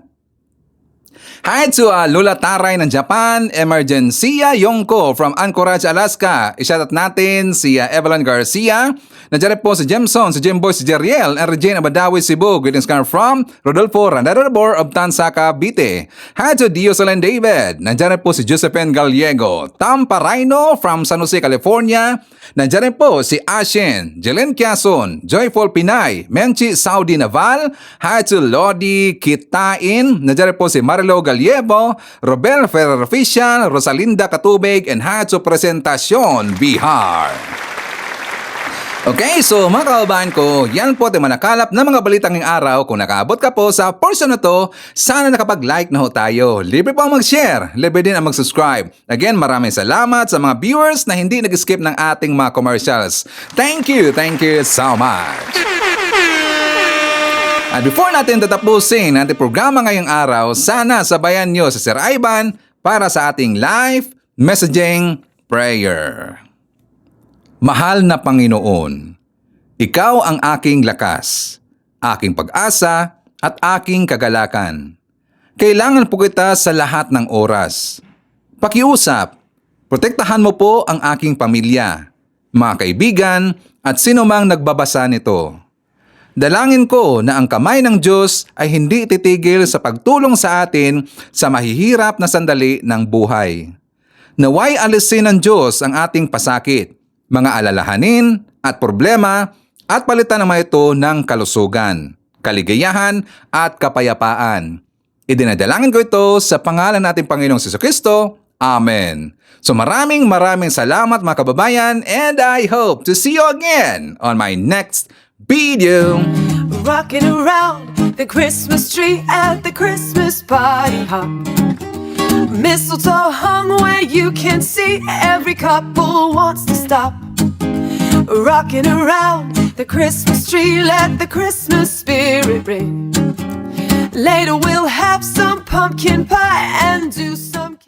Hi to Lula Taray ng Japan, Emergencia Yongko from Anchorage, Alaska. Isyatat natin si Evelyn Garcia. Nandiyan po si Jemson, si Jimboy, si Jeriel, and Regine Abadawi, Cebu. Greetings come from Rodolfo Randadabor of Tansaka, Bite. Hi to Diosolen David. Nandiyan po si Josephine Gallego. Tampa Rhino from San Jose, California. Nandiyan po si Ashen, Jelen Quezon, Joyful Pinay, Menchi Saudi Naval. Hi to Lodi Kitain. Nandiyan po si Marilo Gallego, Robel Ferrer Official, Rosalinda Katubig, and hi to Presentacion, Bihar. Okay, so mga kababayan ko, yan po ating manakalap na mga balitang ngayong araw. Kung nakaabot ka po sa portion na to, sana nakapag-like na ho tayo. Libre po ang mag-share, libre din ang mag-subscribe. Again, maraming salamat sa mga viewers na hindi nag-skip ng ating mga commercials. Thank you so much. At before natin tatapusin ang ating programa ngayong araw, sana sabayan nyo si Sir Ivan para sa ating live messaging prayer. Mahal na Panginoon, Ikaw ang aking lakas, aking pag-asa at aking kagalakan. Kailangan po kita sa lahat ng oras. Pakiusap, protektahan mo po ang aking pamilya, mga kaibigan at sino mang nagbabasa nito. Dalangin ko na ang kamay ng Diyos ay hindi titigil sa pagtulong sa atin sa mahihirap na sandali ng buhay. Naway alisin ng Diyos ang ating pasakit, mga alalahanin at problema at palitan naman ito ng kalusugan, kaligayahan at kapayapaan. Idinadalangin ko ito sa pangalan nating Panginoong Jesucristo. Amen. So maraming salamat mga kababayan, and I hope to see you again on my next video. Rocking around the Christmas tree at the Christmas party hop. Mistletoe hung where you can see, every couple wants to stop. Rocking around the Christmas tree, let the Christmas spirit ring. Later we'll have some pumpkin pie and do some